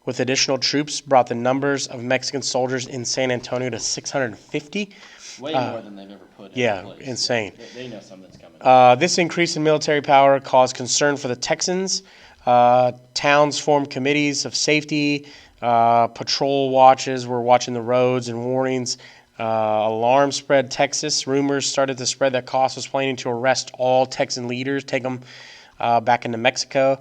with additional troops brought the numbers of Mexican soldiers in San Antonio to 650. Way more than they've ever put in place. Yeah, insane. They know something's coming. This increase in military power caused concern for the Texans. Towns formed committees of safety. Patrol watches were watching the roads and warnings. Alarm spread Texas. Rumors started to spread that Cos was planning to arrest all Texan leaders, take them back into Mexico.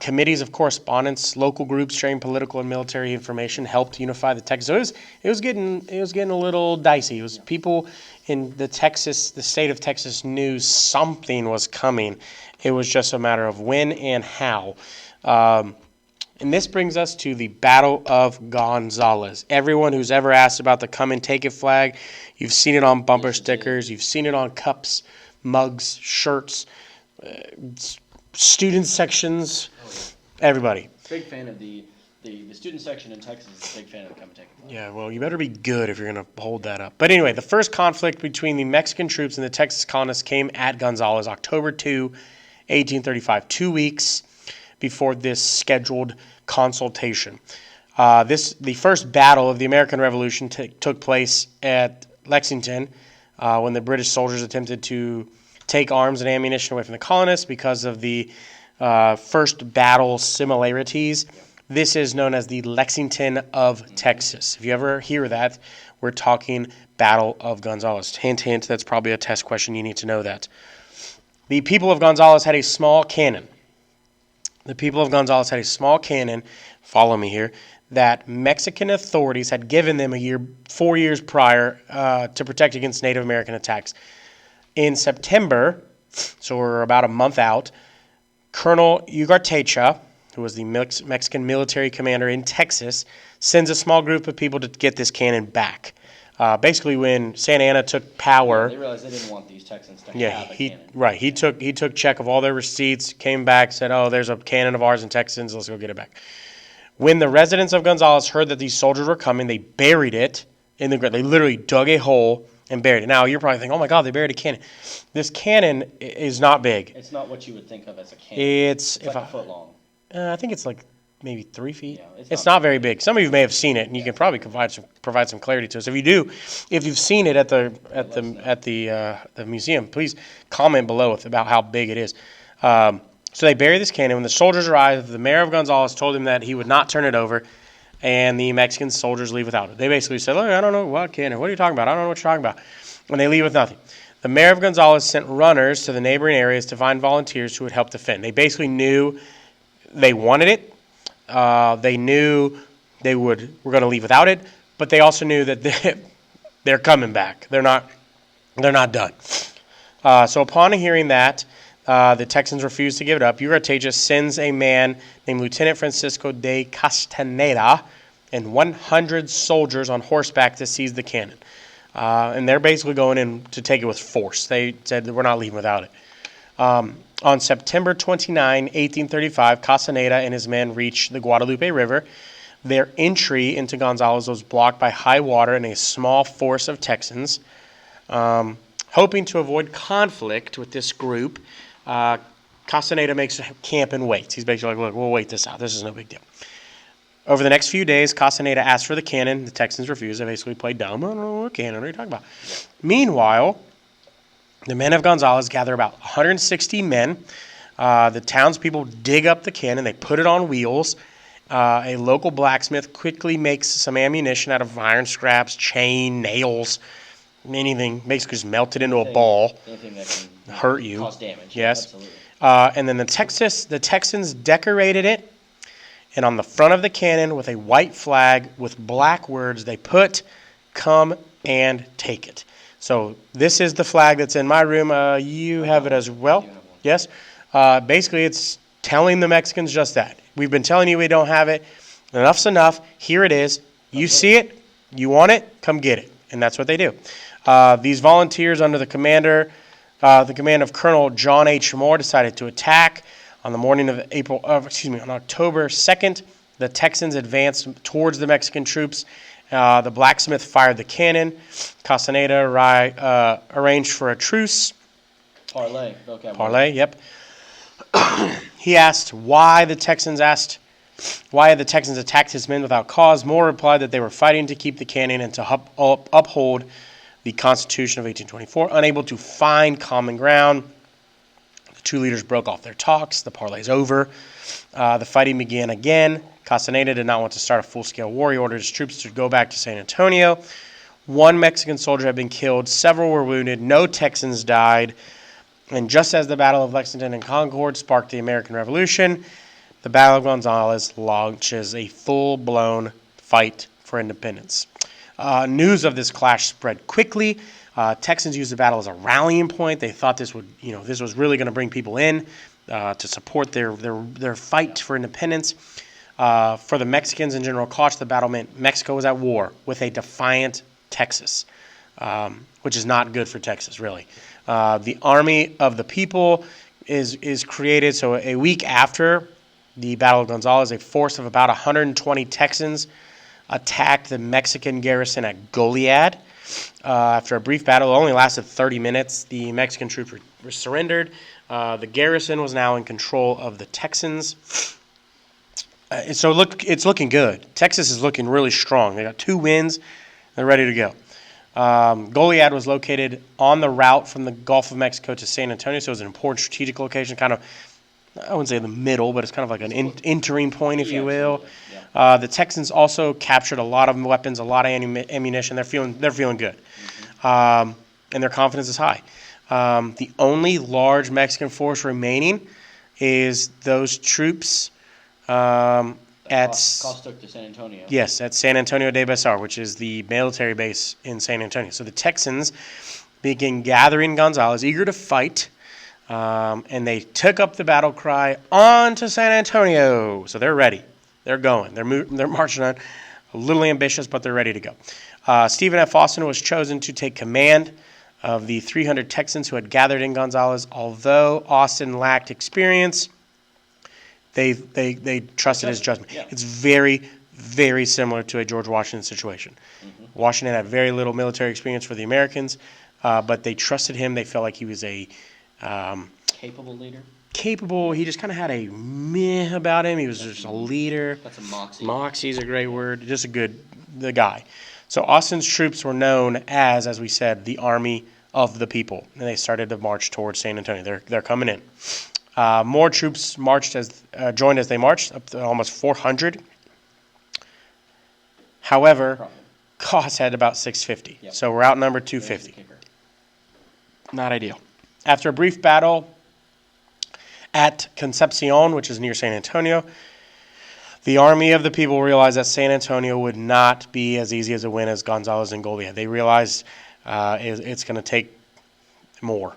Committees of correspondence, local groups sharing political and military information helped unify the Texans. So it was getting a little dicey. It was people in the state of Texas knew something was coming. It was just a matter of when and how. And this brings us to the Battle of Gonzales. Everyone who's ever asked about the Come and Take It flag, you've seen it on bumper stickers, you've seen it on cups, mugs, shirts, student sections, everybody. Big fan of the student section in Texas is a big fan of the Come and Take It flag. Yeah, well, you better be good if you're going to hold that up. But anyway, the first conflict between the Mexican troops and the Texas colonists came at Gonzales, October 2, 1835, 2 weeks before this scheduled consultation. The first battle of the American Revolution took place at Lexington when the British soldiers attempted to take arms and ammunition away from the colonists because of the first battle similarities. This is known as the Lexington of Texas. If you ever hear that, We're talking Battle of Gonzales. Hint, hint, that's probably a test question. You need to know that. The people of Gonzales had a small cannon. Follow me here, that Mexican authorities had given them 4 years prior to protect against Native American attacks. In September, so we're about a month out, Colonel Ugartecha, who was the Mexican military commander in Texas, sends a small group of people to get this cannon back. Basically, when Santa Anna took power, They realized they didn't want these Texans to have a cannon. Right. He took check of all their receipts, came back, said, "Oh, there's a cannon of ours in Texas. Let's go get it back." When the residents of Gonzales heard that these soldiers were coming, they buried it in the ground. They literally dug a hole and buried it. Now you're probably thinking, "Oh my God, they buried a cannon." This cannon is not big. It's not what you would think of as a cannon. It's like a foot long. I think it's like maybe 3 feet. Yeah, it's not very big. Some of you may have seen it, and you can probably provide some clarity to us. If you do, if you've seen it at the museum, please comment below about how big it is. So they bury this cannon. When the soldiers arrived, the mayor of Gonzales told him that he would not turn it over, and the Mexican soldiers leave without it. They basically said, "Look, I don't know what cannon. What are you talking about? I don't know what you're talking about." And they leave with nothing. The mayor of Gonzales sent runners to the neighboring areas to find volunteers who would help defend. They basically knew they wanted it. They knew were going to leave without it, but they also knew that they're coming back. They're not done. So upon hearing that, the Texans refused to give it up. Ugartecha sends a man named Lieutenant Francisco de Castaneda and 100 soldiers on horseback to seize the cannon. And they're basically going in to take it with force. They said that we're not leaving without it. On September 29, 1835, Castaneda and his men reached the Guadalupe River. Their entry into Gonzales was blocked by high water and a small force of Texans. Hoping to avoid conflict with this group, Castaneda makes camp and waits. He's basically like, "Look, we'll wait this out. This is no big deal." Over the next few days, Castaneda asked for the cannon. The Texans refused. They basically played dumb. "I don't know what cannon. What are you talking about?" Meanwhile, the men of Gonzales gather about 160 men. The townspeople dig up the cannon. They put it on wheels. A local blacksmith quickly makes some ammunition out of iron scraps, chain, nails, anything. Basically just melt it into a ball. Anything that can hurt you. Cause damage. Yes. Absolutely. And then the Texans decorated it. And on the front of the cannon with a white flag with black words, they put, "Come and take it." So this is the flag that's in my room. You have it as well? Yes? Basically, it's telling the Mexicans just that. We've been telling you we don't have it. Enough's enough. Here it is. You see it. You want it. Come get it. And that's what they do. These volunteers under the command of Colonel John H. Moore decided to attack. On the morning of on October 2nd, the Texans advanced towards the Mexican troops. The blacksmith fired the cannon. Castaneda arranged for a truce. Parlay, yep. He asked why the Texans attacked his men without cause. Moore replied that they were fighting to keep the cannon and to uphold the Constitution of 1824. Unable to find common ground, the two leaders broke off their talks. The parley's over. The fighting began again. Castaneda did not want to start a full-scale war. He ordered his troops to go back to San Antonio. One Mexican soldier had been killed. Several were wounded. No Texans died. And just as the Battle of Lexington and Concord sparked the American Revolution, the Battle of Gonzales launches a full-blown fight for independence. News of this clash spread quickly. Texans used the battle as a rallying point. They thought this was really going to bring people in to support their fight for independence. For the Mexicans and General Koch, the battle meant Mexico was at war with a defiant Texas, which is not good for Texas, really. The Army of the People is created. So a week after the Battle of Gonzales, a force of about 120 Texans attacked the Mexican garrison at Goliad. After a brief battle, it only lasted 30 minutes. The Mexican troops were surrendered. The garrison was now in control of the Texans. So it's looking good. Texas is looking really strong. They got 2 wins. They're ready to go. Goliad was located on the route from the Gulf of Mexico to San Antonio, so it was an important strategic location, kind of I wouldn't say the middle, but it's kind of like an entering point, if you will. Absolutely. Yeah. The Texans also captured a lot of weapons, a lot of ammunition. They're feeling good, and their confidence is high. The only large Mexican force remaining is those troops at Cost took to San Antonio. Yes, at San Antonio de Besar, which is the military base in San Antonio. So the Texans began gathering Gonzalez, eager to fight, and they took up the battle cry, "On to San Antonio!" So they're ready. They're going. They're marching on. A little ambitious, but they're ready to go. Stephen F. Austin was chosen to take command of the 300 Texans who had gathered in Gonzalez. Although Austin lacked experience, they trusted his judgment. Yeah. It's very, very similar to a George Washington situation. Mm-hmm. Washington had very little military experience for the Americans, but they trusted him. They felt like he was a capable leader. He just kind of had a meh about him. He was just a leader. That's a moxie. Moxie's a great word. Just the guy. So Austin's troops were known as we said, the Army of the People, and they started to march towards San Antonio. They're coming in. More troops joined as they marched, up to almost 400. However, costs had about 650. Yep. So we're outnumbered 250. Not ideal. After a brief battle at Concepcion, which is near San Antonio, the Army of the People realized that San Antonio would not be as easy as a win as Gonzalez and Goliad. They realized it's going to take more.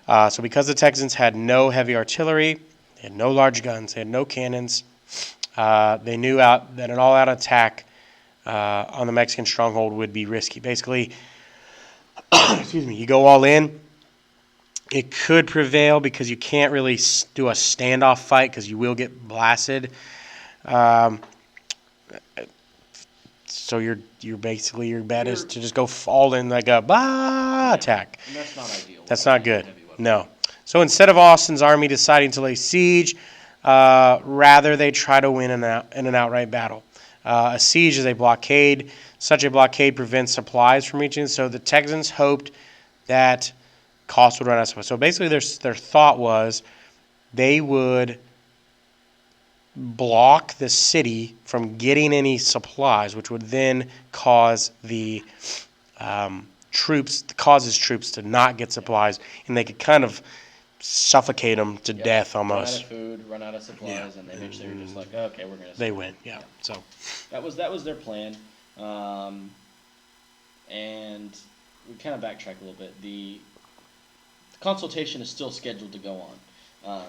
So because the Texans had no heavy artillery, they had no large guns, they had no cannons, they knew that an all-out attack on the Mexican stronghold would be risky. Basically, you go all in. It could prevail because you can't really do a standoff fight because you will get blasted. So you're basically, your bet is to just go fall in like a attack. And that's not ideal. That's not good. No. So instead of Austin's army deciding to lay siege, rather they try to win in an outright battle. A siege is a blockade. Such a blockade prevents supplies from reaching. So the Texans hoped that costs would run out. So basically their thought was they would block the city from getting any supplies, which would then cause the troops to not get supplies, and they could kind of suffocate them to death almost. Run out of food, run out of supplies, and eventually were just like, okay, we're going to. They win, yeah. So that was their plan, and we kind of backtrack a little bit. The consultation is still scheduled to go on.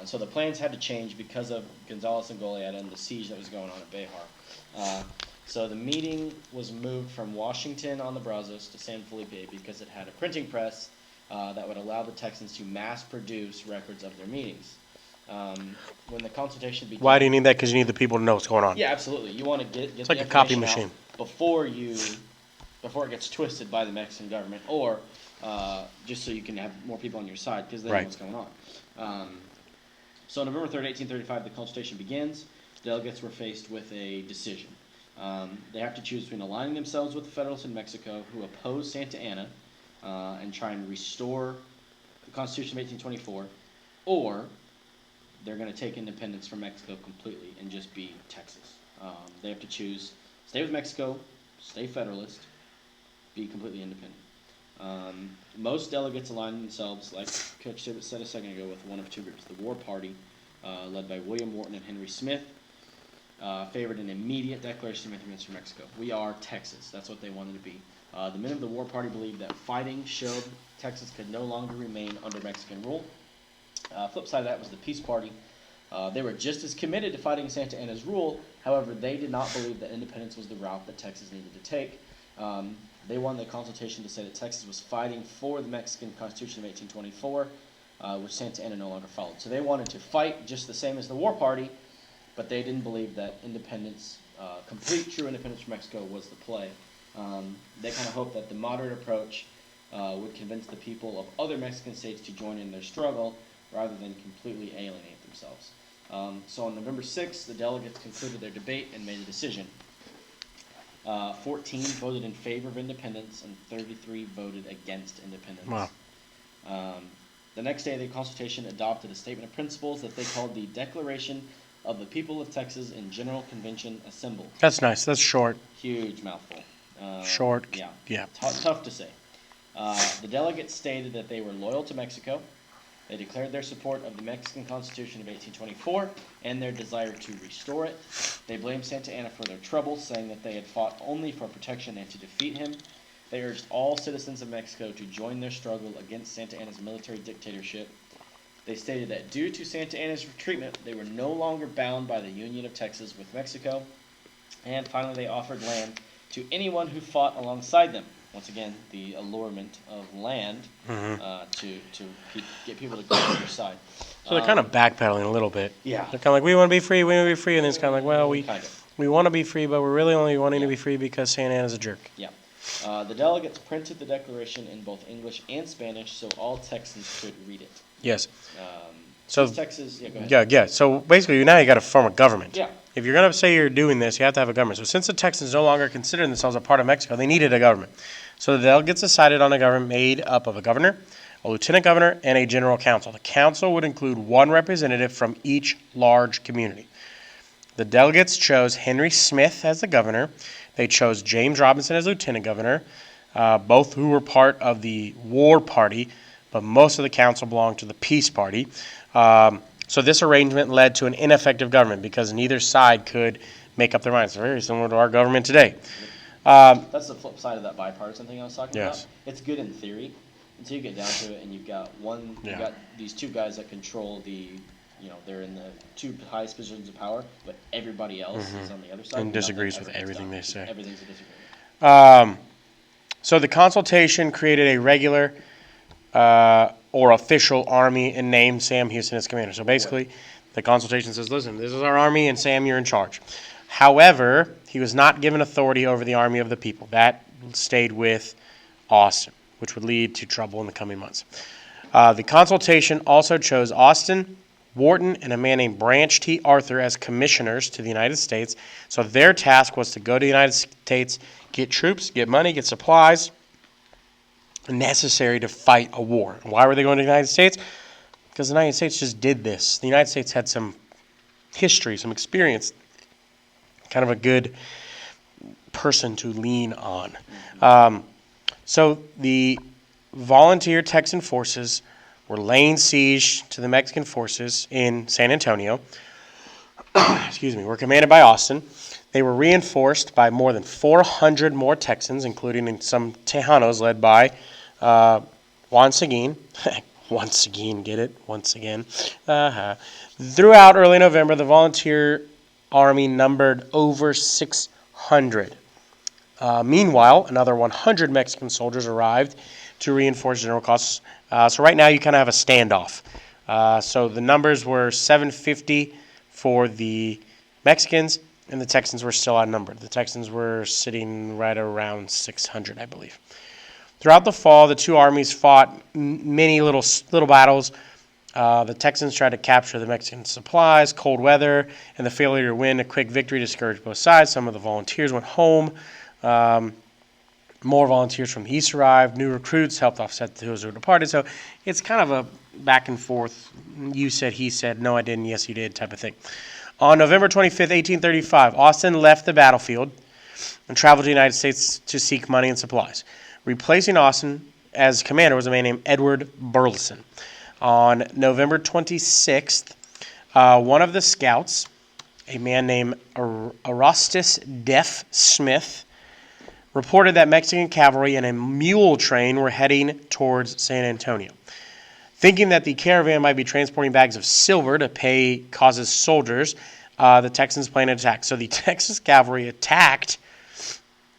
So the plans had to change because of Gonzalez and Goliad and the siege that was going on at Behar. So the meeting was moved from Washington on the Brazos to San Felipe because it had a printing press that would allow the Texans to mass produce records of their meetings. When the consultation began, why do you need that? Because you need the people to know what's going on. Yeah, absolutely. You want to get it's the like a copy machine before it gets twisted by the Mexican government, or just so you can have more people on your side because they know what's going on. So November 3rd, 1835, the consultation begins. Delegates were faced with a decision. They have to choose between aligning themselves with the Federalists in Mexico who oppose Santa Anna and try and restore the Constitution of 1824, or they're going to take independence from Mexico completely and just be Texas. They have to choose stay with Mexico, stay Federalist, be completely independent. Most delegates aligned themselves, like Coach Tibbitts said a second ago, with one of two groups. The War Party, led by William Wharton and Henry Smith, favored an immediate declaration of independence from Mexico. We are Texas. That's what they wanted to be. The men of the War Party believed that fighting showed Texas could no longer remain under Mexican rule. Flip side of that was the Peace Party. They were just as committed to fighting Santa Anna's rule. However, they did not believe that independence was the route that Texas needed to take. They won the consultation to say that Texas was fighting for the Mexican Constitution of 1824, which Santa Anna no longer followed. So they wanted to fight just the same as the War Party, but they didn't believe that independence, complete true independence from Mexico was the play. They kind of hoped that the moderate approach would convince the people of other Mexican states to join in their struggle rather than completely alienate themselves. So on November 6th, the delegates concluded their debate and made a decision. 14 voted in favor of independence and 33 voted against independence. Wow. The next day, the consultation adopted a statement of principles that they called the Declaration of the People of Texas in General Convention Assembled. That's nice. That's short. Huge mouthful. Short. Yeah. Yeah. Tough to say. The delegates stated that they were loyal to Mexico. They declared their support of the Mexican Constitution of 1824 and their desire to restore it. They blamed Santa Anna for their troubles, saying that they had fought only for protection and to defeat him. They urged all citizens of Mexico to join their struggle against Santa Anna's military dictatorship. They stated that due to Santa Anna's treatment, they were no longer bound by the Union of Texas with Mexico. And finally, they offered land to anyone who fought alongside them. Once again, the allurement of land to get people to go to their side. So they're kind of backpedaling a little bit. Yeah. They're kind of like, we want to be free, we want to be free. And then it's kind of like, well, we Kind of. want to be free, but we're really only wanting to be free because Santa Anna's a jerk. Yeah. The delegates printed the declaration in both English and Spanish so all Texans could read it. Yes. So So, Texas, yeah, go ahead. yeah. So basically, now you got to form a government. Yeah. If you're going to say you're doing this, you have to have a government. So since the Texans no longer considered themselves a part of Mexico, they needed a government. So the delegates decided on a government made up of a governor, a lieutenant governor, and a general council. The council would include one representative from each large community. The delegates chose Henry Smith as the governor. They chose James Robinson as lieutenant governor, both who were part of the war party, but most of the council belonged to the peace party. So this arrangement led to an ineffective government because neither side could make up their minds. It's very similar to our government today. That's the flip side of that bipartisan thing I was talking Yes. about. It's good in theory until you get down to it, and you've got these two guys that control they're in the two highest positions of power, but everybody else is on the other side And disagrees nothing with ever gets everything done. they say. Everything's a disagreement. So the consultation created a regular or official army and named Sam Houston as commander. So basically, the consultation says, listen, this is our army, and Sam, you're in charge. However, he was not given authority over the army of the people. That stayed with Austin, which would lead to trouble in the coming months. The consultation also chose Austin, Wharton, and a man named Branch T. Arthur as commissioners to the United States. So their task was to go to the United States, get troops, get money, get supplies necessary to fight a war. Why were they going to the United States? Because the United States just did this. The United States had some history, some experience, kind of a good person to lean on. So the volunteer Texan forces were laying siege to the Mexican forces in San Antonio. Were commanded by Austin. They were reinforced by more than 400 more Texans, including some Tejanos led by Juan Seguin. Once again, get it? Once again. Throughout early November, the volunteer army numbered over 600. Meanwhile, another 100 Mexican soldiers arrived to reinforce General Costs. So right now you kind of have a standoff. So the numbers were 750 for the Mexicans, and the Texans were still outnumbered. The Texans were sitting right around 600, I believe. Throughout the fall, the two armies fought many little battles. The Texans tried to capture the Mexican supplies, cold weather, and the failure to win a quick victory discouraged both sides. Some of the volunteers went home. More volunteers from the east arrived. New recruits helped offset those who departed. So it's kind of a back and forth. You said, he said, no, I didn't, yes, you did type of thing. On November 25th, 1835, Austin left the battlefield and traveled to the United States to seek money and supplies. Replacing Austin as commander was a man named Edward Burleson. On November 26th, one of the scouts, a man named Erastus Deaf Smith, reported that Mexican cavalry and a mule train were heading towards San Antonio. Thinking that the caravan might be transporting bags of silver to pay causes soldiers, the Texans planned an attack. So the Texas cavalry attacked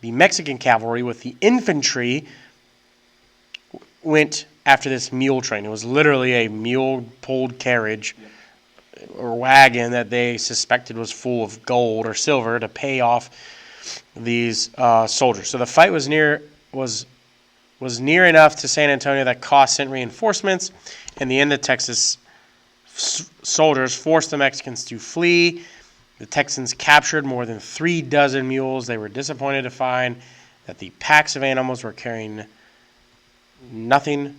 the Mexican cavalry with the infantry went after this mule train. It was literally a mule-pulled carriage or wagon that they suspected was full of gold or silver to pay off these soldiers. So the fight was near enough to San Antonio that Cost sent reinforcements. In the end, the Texas soldiers forced the Mexicans to flee. The Texans captured more than 36 mules. They were disappointed to find that the packs of animals were carrying nothing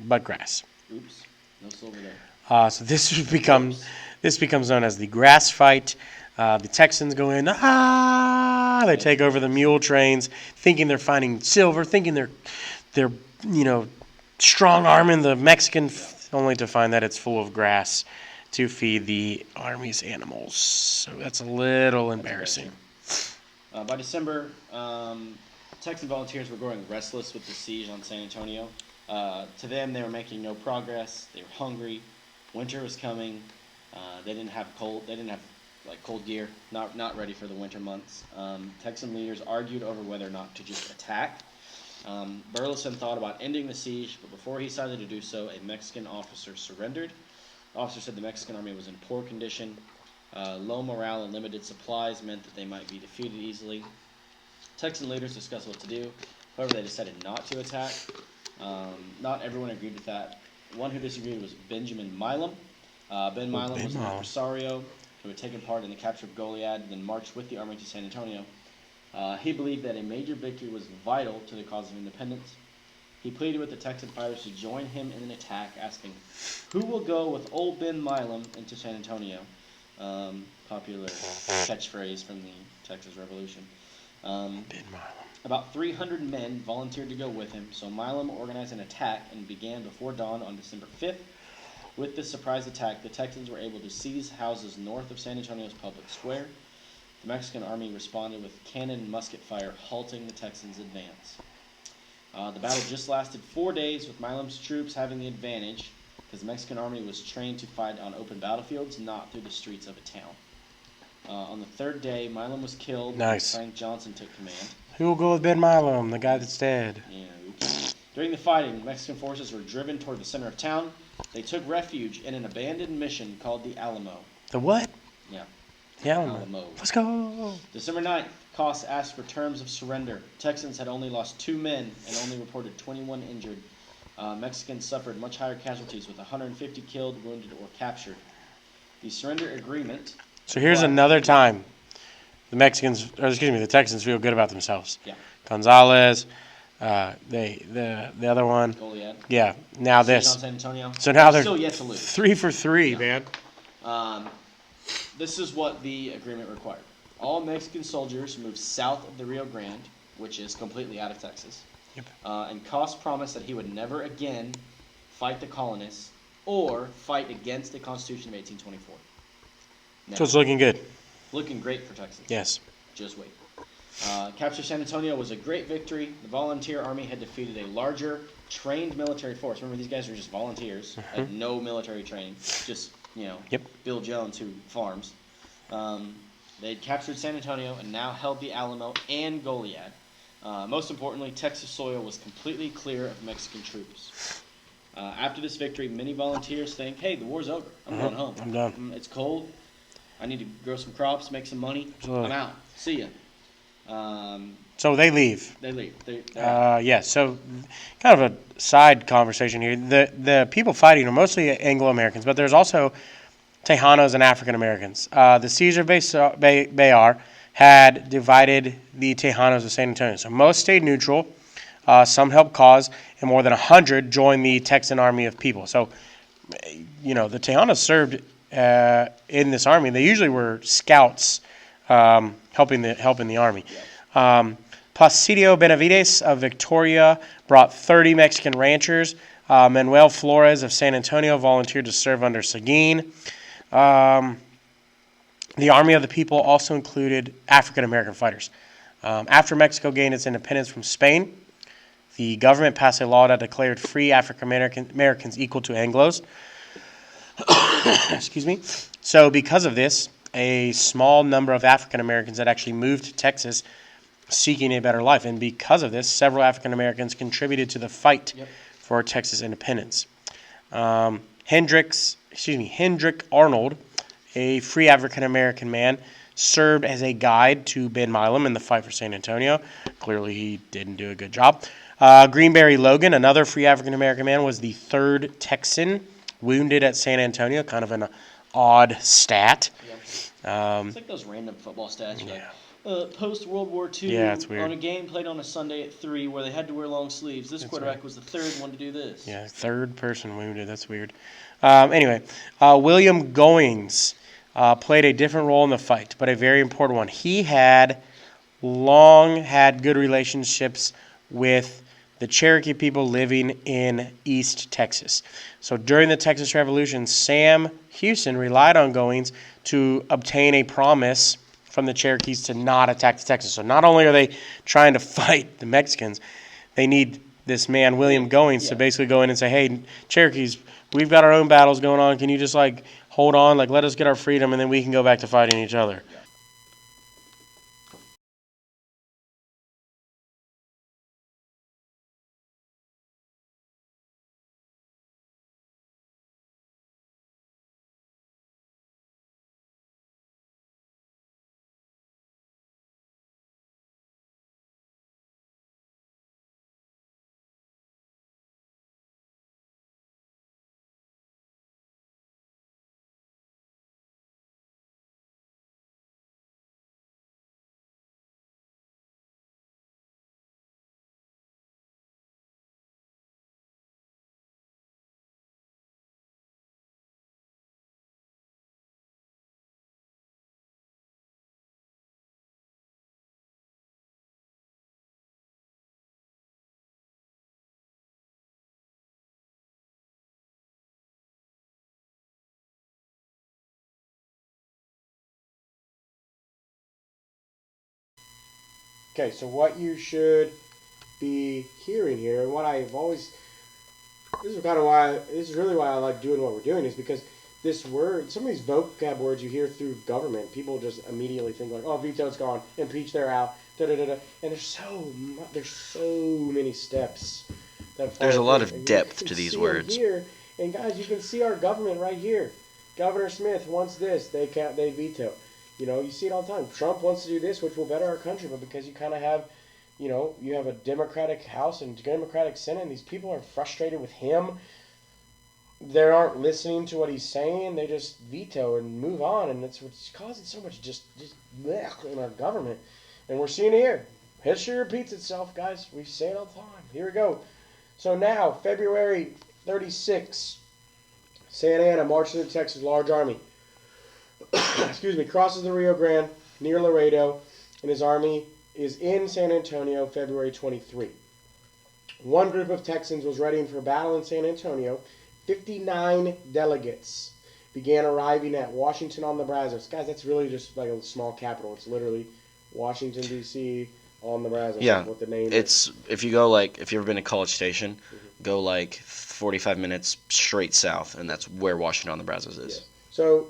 but grass. Oops, no silver there. So this becomes known as the grass fight. The Texans go in, they take over the mule trains, thinking they're finding silver, thinking they're strong arming the Mexican, only to find that it's full of grass to feed the Army's animals. So that's a little embarrassing. By December, Texan volunteers were growing restless with the siege on San Antonio. To them, they were making no progress. They were hungry. Winter was coming. They didn't have cold gear. Not ready for the winter months. Texan leaders argued over whether or not to just attack. Burleson thought about ending the siege, but before he decided to do so, a Mexican officer surrendered. The officer said the Mexican army was in poor condition. Low morale and limited supplies meant that they might be defeated easily. Texan leaders discussed what to do. However, they decided not to attack. Not everyone agreed with that. One who disagreed was Benjamin Milam. Ben Milam was an impresario who had taken part in the capture of Goliad and then marched with the army to San Antonio. He believed that a major victory was vital to the cause of independence. He pleaded with the Texan fighters to join him in an attack, asking, "Who will go with old Ben Milam into San Antonio?" Popular catchphrase from the Texas Revolution. Ben Milam. About 300 men volunteered to go with him, so Milam organized an attack and began before dawn on December 5th. With this surprise attack, the Texans were able to seize houses north of San Antonio's public square. The Mexican army responded with cannon and musket fire, halting the Texans' advance. The battle just lasted 4 days, with Milam's troops having the advantage, because the Mexican army was trained to fight on open battlefields, not through the streets of a town. On the third day, Milam was killed. Nice. Frank Johnson took command. Who will go with Ben Milam, the guy that's dead? Yeah, oops. During the fighting, Mexican forces were driven toward the center of town. They took refuge in an abandoned mission called the Alamo. The what? Yeah. The Alamo. Alamo. Let's go. December 9th, Coss asked for terms of surrender. Texans had only lost 2 men and only reported 21 injured. Mexicans suffered much higher casualties, with 150 killed, wounded, or captured. The surrender agreement. So here's another time the Texans feel good about themselves. Yeah. Gonzalez, the other one. Goliad. Yeah. Now Siege this. on San Antonio. So now they're still yet to lose. 3 for 3, Yeah. man. This is what the agreement required. All Mexican soldiers moved south of the Rio Grande, which is completely out of Texas. Yep. And Coss promised that he would never again fight the colonists or fight against the Constitution of 1824. Never. So it's looking good. Looking great for Texas. Yes. Just wait. Capture San Antonio was a great victory. The volunteer army had defeated a larger, trained military force. Remember, these guys were just volunteers, had no military training. Just, Yep. Bill Jones who farms. They had captured San Antonio and now held the Alamo and Goliad. Most importantly, Texas soil was completely clear of Mexican troops. After this victory, many volunteers think, "Hey, the war's over. I'm going home. I'm done. It's cold. I need to grow some crops, make some money. Absolutely. I'm out. See ya." So they leave. They leave. They're So kind of a side conversation here. The people fighting are mostly Anglo-Americans, but there's also Tejanos and African Americans. The siege of Bayard had divided the Tejanos of San Antonio. So most stayed neutral. Some helped cause, and more than 100 joined the Texan army of people. So, the Tejanos served in this army. They usually were scouts helping the army. Placido Benavides of Victoria brought 30 Mexican ranchers. Manuel Flores of San Antonio volunteered to serve under Seguin. The Army of the People also included African-American fighters. After Mexico gained its independence from Spain, the government passed a law that declared free African-Americans equal to Anglos. Excuse me. So because of this, a small number of African-Americans had actually moved to Texas seeking a better life. And because of this, several African-Americans contributed to the fight for Texas independence. Hendrick Arnold, a free African-American man, served as a guide to Ben Milam in the fight for San Antonio. Clearly, he didn't do a good job. Greenberry Logan, another free African-American man, was the 3rd Texan wounded at San Antonio. Kind of an odd stat. it's like those random football stats. You're like, post World War II Yeah, it's weird. on a game played on a Sunday at 3 where they had to wear long sleeves. This quarterback was the third one to do this. Yeah, third person wounded. That's weird. Anyway, William Goings played a different role in the fight, but a very important one. He had long had good relationships with the Cherokee people living in East Texas. So during the Texas Revolution, Sam Houston relied on Goings to obtain a promise from the Cherokees to not attack the Texans. So not only are they trying to fight the Mexicans, they need this man, William Goings, to basically go in and say, hey, Cherokees, we've got our own battles going on. Can you just, hold on? Let us get our freedom, and then we can go back to fighting each other. Okay, so what you should be hearing here, and what I've always, this is really why I like doing what we're doing, is because this word, some of these vocab words you hear through government, people just immediately think like, oh, veto's gone, impeach, they're out, da da da da, and there's so many steps. There's a lot of depth to these words. Here, and guys, you can see our government right here. Governor Smith wants this, they veto. You see it all the time. Trump wants to do this, which will better our country, but because you kind of have, you have a Democratic House and Democratic Senate, and these people are frustrated with him. They aren't listening to what he's saying. They just veto and move on, and it's what's causing so much just blech in our government. And we're seeing it here. History repeats itself, guys. We say it all the time. Here we go. So now, February 36, Santa Anna marches into Texas, large army. Crosses the Rio Grande near Laredo, and his army is in San Antonio February 23. One group of Texans was readying for battle in San Antonio. 59 delegates began arriving at Washington on the Brazos. Guys, that's really just like a small capital. It's literally Washington, D.C. on the Brazos. Yeah, what the name it's, if you go, if you've ever been to College Station, go 45 minutes straight south, and that's where Washington on the Brazos is. Yes. So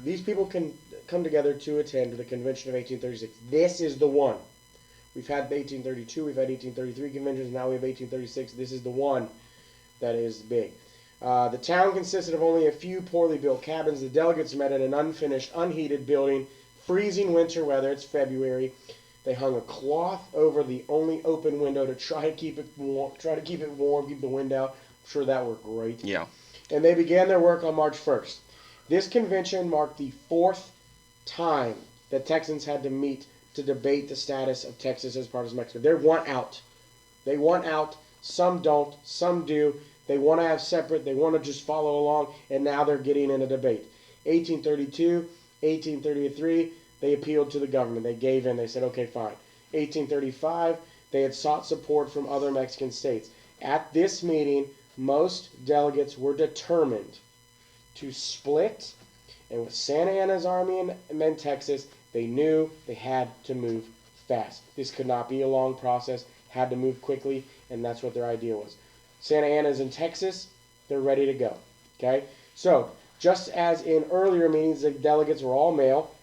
these people can come together to attend the convention of 1836. This is the one. We've had 1832, we've had 1833 conventions, now we have 1836. This is the one that is big. The town consisted of only a few poorly built cabins. The delegates met in an unfinished, unheated building, freezing winter weather. It's February. They hung a cloth over the only open window to try to keep it warm, keep the wind out. I'm sure that worked great. Yeah. And they began their work on March 1st. This convention marked the fourth time that Texans had to meet to debate the status of Texas as part of Mexico. They want out. They want out. Some don't. Some do. They want to have separate. They want to just follow along. And now they're getting in a debate. 1832, 1833, they appealed to the government. They gave in. They said, okay, fine. 1835, they had sought support from other Mexican states. At this meeting, most delegates were determined to split, and with Santa Anna's army in Texas, they knew they had to move fast. This could not be a long process, had to move quickly, and that's what their idea was. Santa Anna's in Texas, they're ready to go. Okay? So, just as in earlier meetings, the delegates were all male.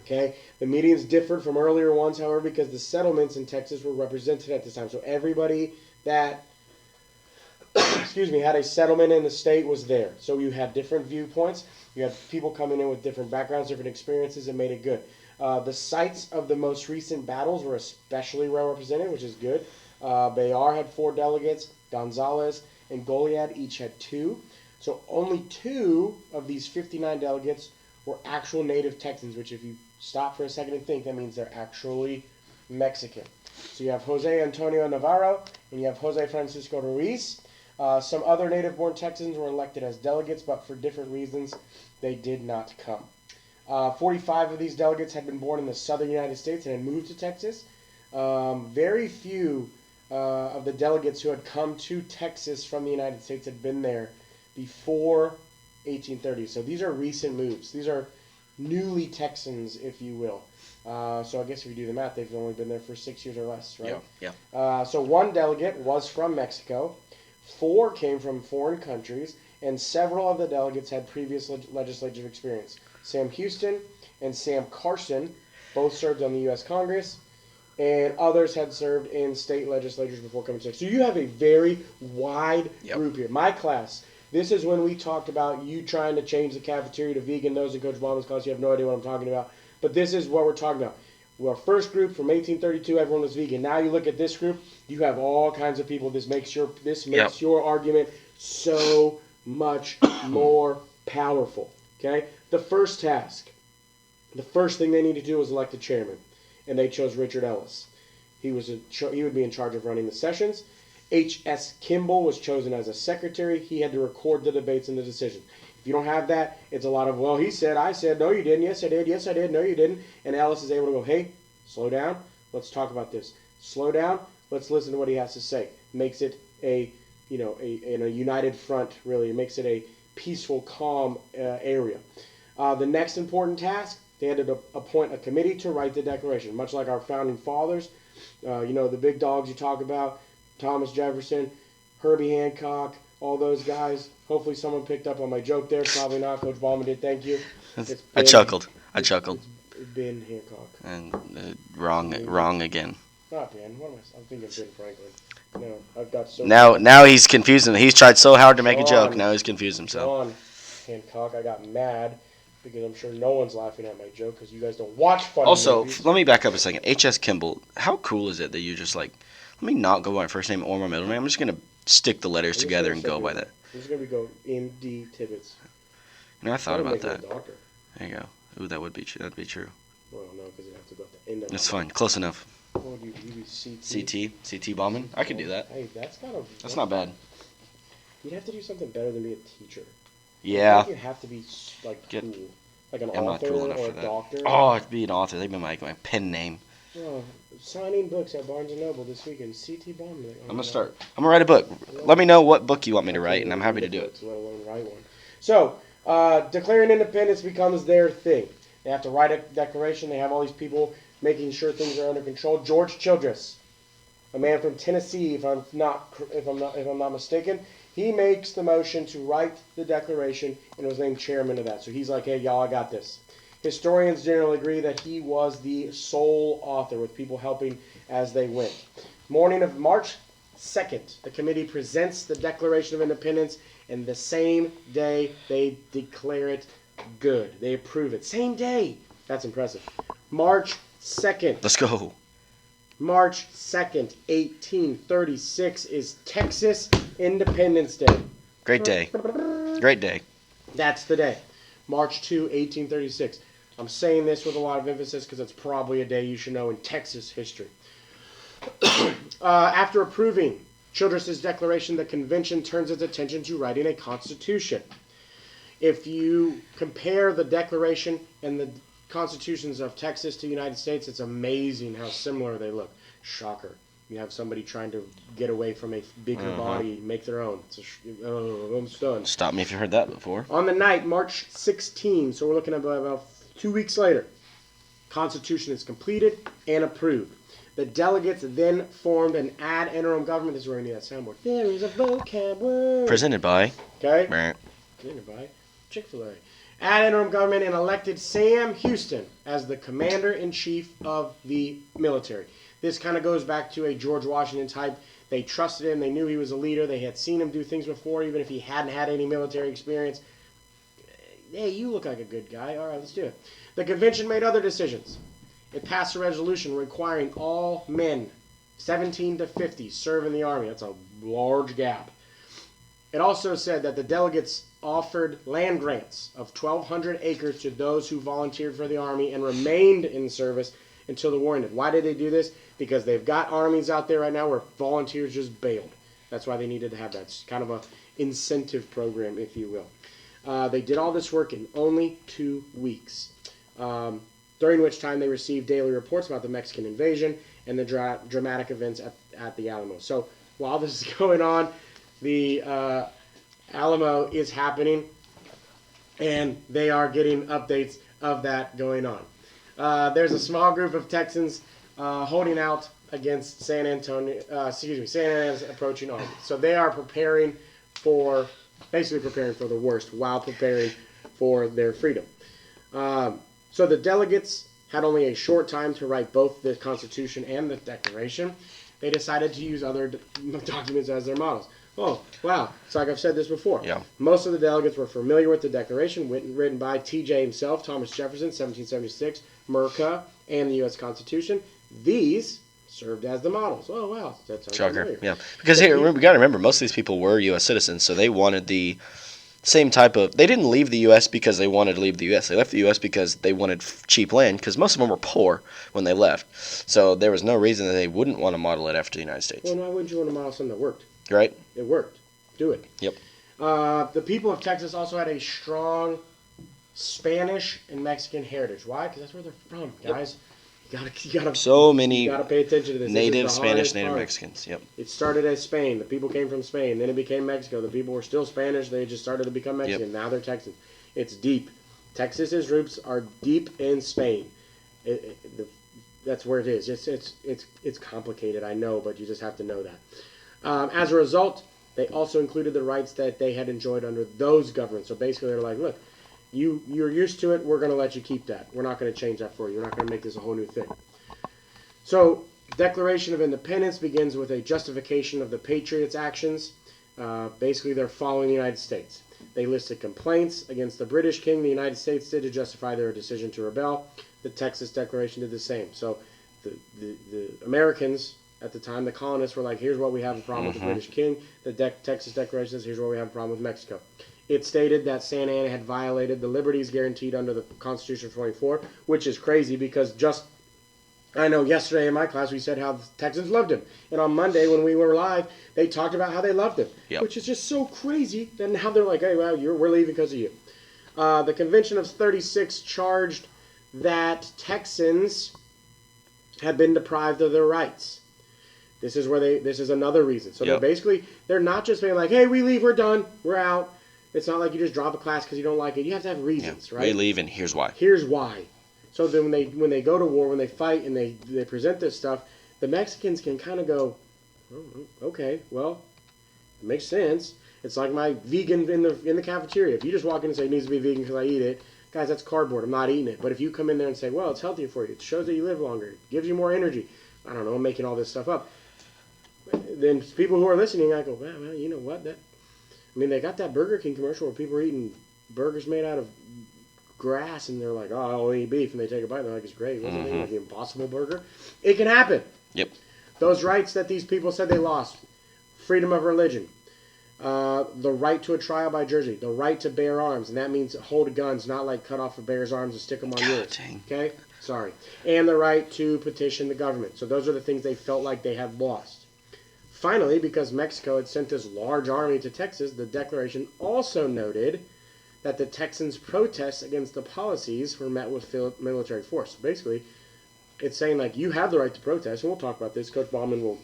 Okay? The meetings differed from earlier ones, however, because the settlements in Texas were represented at this time. So everybody that had a settlement in the state was there. So you had different viewpoints. You had people coming in with different backgrounds, different experiences, and made it good. The sites of the most recent battles were especially well represented, which is good. Bayard had 4 delegates. Gonzales and Goliad each had 2. So only 2 of these 59 delegates were actual native Texans, which if you stop for a second and think, that means they're actually Mexican. So you have Jose Antonio Navarro and you have Jose Francisco Ruiz. Some other native-born Texans were elected as delegates, but for different reasons, they did not come. 45 of these delegates had been born in the southern United States and had moved to Texas. Very few of the delegates who had come to Texas from the United States had been there before 1830. So these are recent moves. These are newly Texans, if you will. So I guess if you do the math, they've only been there for 6 years or less, right? Yeah. So one delegate was from Mexico, 4 came from foreign countries, and several of the delegates had previous legislative experience. Sam Houston and Sam Carson both served on the U.S. Congress, and others had served in state legislatures before coming to Texas. So you have a very wide group here. My class, this is when we talked about you trying to change the cafeteria to vegan. Those in Coach Bauman's class, you have no idea what I'm talking about. But this is what we're talking about. Our first group from 1832, everyone was vegan. Now you look at this group, you have all kinds of people. This makes your argument so much more powerful. Okay? The first task, the first thing they need to do is elect a chairman, and they chose Richard Ellis. He would be in charge of running the sessions. H.S. Kimball was chosen as a secretary. He had to record the debates and the decisions. If you don't have that, it's a lot of, well, he said, I said, no, you didn't, yes, I did, yes, I did, no, you didn't. And Ellis is able to go, hey, slow down, let's talk about this. Slow down, let's listen to what he has to say. Makes it a united front, really. It makes it a peaceful, calm area. The next important task, they had to appoint a committee to write the Declaration, much like our founding fathers. The big dogs you talk about, Thomas Jefferson, Herbie Hancock, all those guys. Hopefully someone picked up on my joke there. Probably not. Coach Bauman did. Thank you. I chuckled. It's Ben Hancock. And wrong again. Not Ben. What am I? I'm thinking Ben Franklin. No, I've got so. Now he's confusing. He's tried so hard to make a joke. Now he's confused himself. John Hancock. I got mad because I'm sure no one's laughing at my joke because you guys don't watch funny movies. Let me back up a second. H.S. Kimball. How cool is it that you just let me not go by my first name or my middle name? I'm just gonna stick the letters together and go by that. I'm just gonna go M.D. Tibbitts. I thought about that. Doctor. There you go. Ooh, that would be true. That'd be true. Well, no, because you have to go at the end of it. That's fine. Close enough. What would you be? CT Bauman. I could do that. Hey, that's not bad. You'd have to do something better than be a teacher. Yeah. I think you have to be cool, like an I'm author not cool enough or for a that. doctor. Oh, I'd be an author. They'd be my pen name. Oh, signing books at Barnes & Noble this weekend. C.T. Bauman. I'm gonna write a book. Let me know what book you want me to write, and I'm happy to do it. Let alone write one. So, declaring independence becomes their thing. They have to write a declaration. They have all these people making sure things are under control. George Childress, a man from Tennessee, if I'm not mistaken, he makes the motion to write the declaration and was named chairman of that. So he's like, hey, y'all, I got this. Historians generally agree that he was the sole author, with people helping as they went. Morning of March 2nd, the committee presents the Declaration of Independence, and the same day they declare it good. They approve it. Same day. That's impressive. March 2nd. Let's go. March 2nd, 1836 is Texas Independence Day. Great day. Great day. That's the day. March 2, 1836. I'm saying this with a lot of emphasis because it's probably a day you should know in Texas history. After approving Childress's declaration, the convention turns its attention to writing a constitution. If you compare the declaration and the constitutions of Texas to the United States, it's amazing how similar they look. Shocker. You have somebody trying to get away from a bigger body, make their own. I'm stunned. Stop me if you've heard that before. On the night, March 16, so we're looking at about 2 weeks later, Constitution is completed and approved. The delegates then formed an ad interim government. This is where we need that soundboard. There is a vocab word. Presented by. Okay. Presented by Chick-fil-A. Ad interim government and elected Sam Houston as the commander-in-chief of the military. This kind of goes back to a George Washington type. They trusted him. They knew he was a leader. They had seen him do things before, even if he hadn't had any military experience. Hey, you look like a good guy. All right, let's do it. The convention made other decisions. It passed a resolution requiring all men 17 to 50 serve in the Army. That's a large gap. It also said that the delegates offered land grants of 1,200 acres to those who volunteered for the Army and remained in service until the war ended. Why did they do this? Because they've got armies out there right now where volunteers just bailed. That's why they needed to have that. It's kind of a incentive program, if you will. They did all this work in only 2 weeks, during which time they received daily reports about the Mexican invasion and the dramatic events at the Alamo. So while this is going on, the Alamo is happening, and they are getting updates of that going on. There's a small group of Texans holding out against San Antonia's approaching army. So they are basically preparing for the worst while preparing for their freedom. So the delegates had only a short time to write both the Constitution and the Declaration. They decided to use other documents as their models. Oh, wow. It's like I've said this before. Yeah. Most of the delegates were familiar with the Declaration, written by T.J. himself, Thomas Jefferson, 1776, Merca, and the U.S. Constitution. These served as the models. Oh, wow. That's Shocker. Yeah. Because here, we got to remember, most of these people were U.S. citizens, so they wanted the same type of... They didn't leave the U.S. because they wanted to leave the U.S. They left the U.S. because they wanted cheap land, because most of them were poor when they left. So there was no reason that they wouldn't want to model it after the United States. Well, why wouldn't you want to model something that worked? Right? It worked. Do it. Yep. The people of Texas also had a strong Spanish and Mexican heritage. Why? Because that's where they're from, guys. You gotta So many you gotta pay attention to this. native This is the Spanish, hardest native part. Mexicans. Yep. It started as Spain. The people came from Spain. Then it became Mexico. The people were still Spanish. They just started to become Mexican. Now they're Texans. It's deep. Texas's roots are deep in Spain. That's where it is. It's complicated, I know, but you just have to know that. As a result, they also included the rights that they had enjoyed under those governments. So basically, they're like, look, you're used to it. We're going to let you keep that. We're not going to change that for you. We're not going to make this a whole new thing. So, Declaration of Independence begins with a justification of the Patriots' actions. Basically, they're following the United States. They listed complaints against the British king the United States did to justify their decision to rebel. The Texas Declaration did the same. So, the Americans at the time, the colonists, were like, here's what we have a problem with the British king. The Texas Declaration says, here's what we have a problem with Mexico. It stated that Santa Anna had violated the liberties guaranteed under the Constitution of 24, which is crazy because I know yesterday in my class we said how the Texans loved him. And on Monday when we were live, they talked about how they loved him. Yep. Which is just so crazy. Then now they're like, hey, well, we're leaving because of you. The Convention of 36 charged that Texans had been deprived of their rights. This is another reason. So they're not just being like, hey, we leave, we're done, we're out. It's not like you just drop a class because you don't like it. You have to have reasons, right? We leave, and here's why. Here's why. So then when they go to war, when they fight and they present this stuff, the Mexicans can kind of go, oh, okay, well, it makes sense. It's like my vegan in the cafeteria. If you just walk in and say it needs to be vegan because I eat it, guys, that's cardboard. I'm not eating it. But if you come in there and say, well, it's healthier for you. It shows that you live longer. It gives you more energy. I don't know. I'm making all this stuff up. Then people who are listening, I go, well, you know what? They got that Burger King commercial where people are eating burgers made out of grass, and they're like, oh, I'll eat beef, and they take a bite, and they're like, it's great. Wasn't it like the Impossible Burger? It can happen. Yep. Those rights that these people said they lost, freedom of religion, the right to a trial by jury, the right to bear arms, and that means hold guns, not like cut off a bear's arms and stick them on yours. Dang. Okay? Sorry. And the right to petition the government. So those are the things they felt like they had lost. Finally, because Mexico had sent this large army to Texas, the Declaration also noted that the Texans' protests against the policies were met with military force. So basically, it's saying, like, you have the right to protest, and we'll talk about this. Coach Bauman will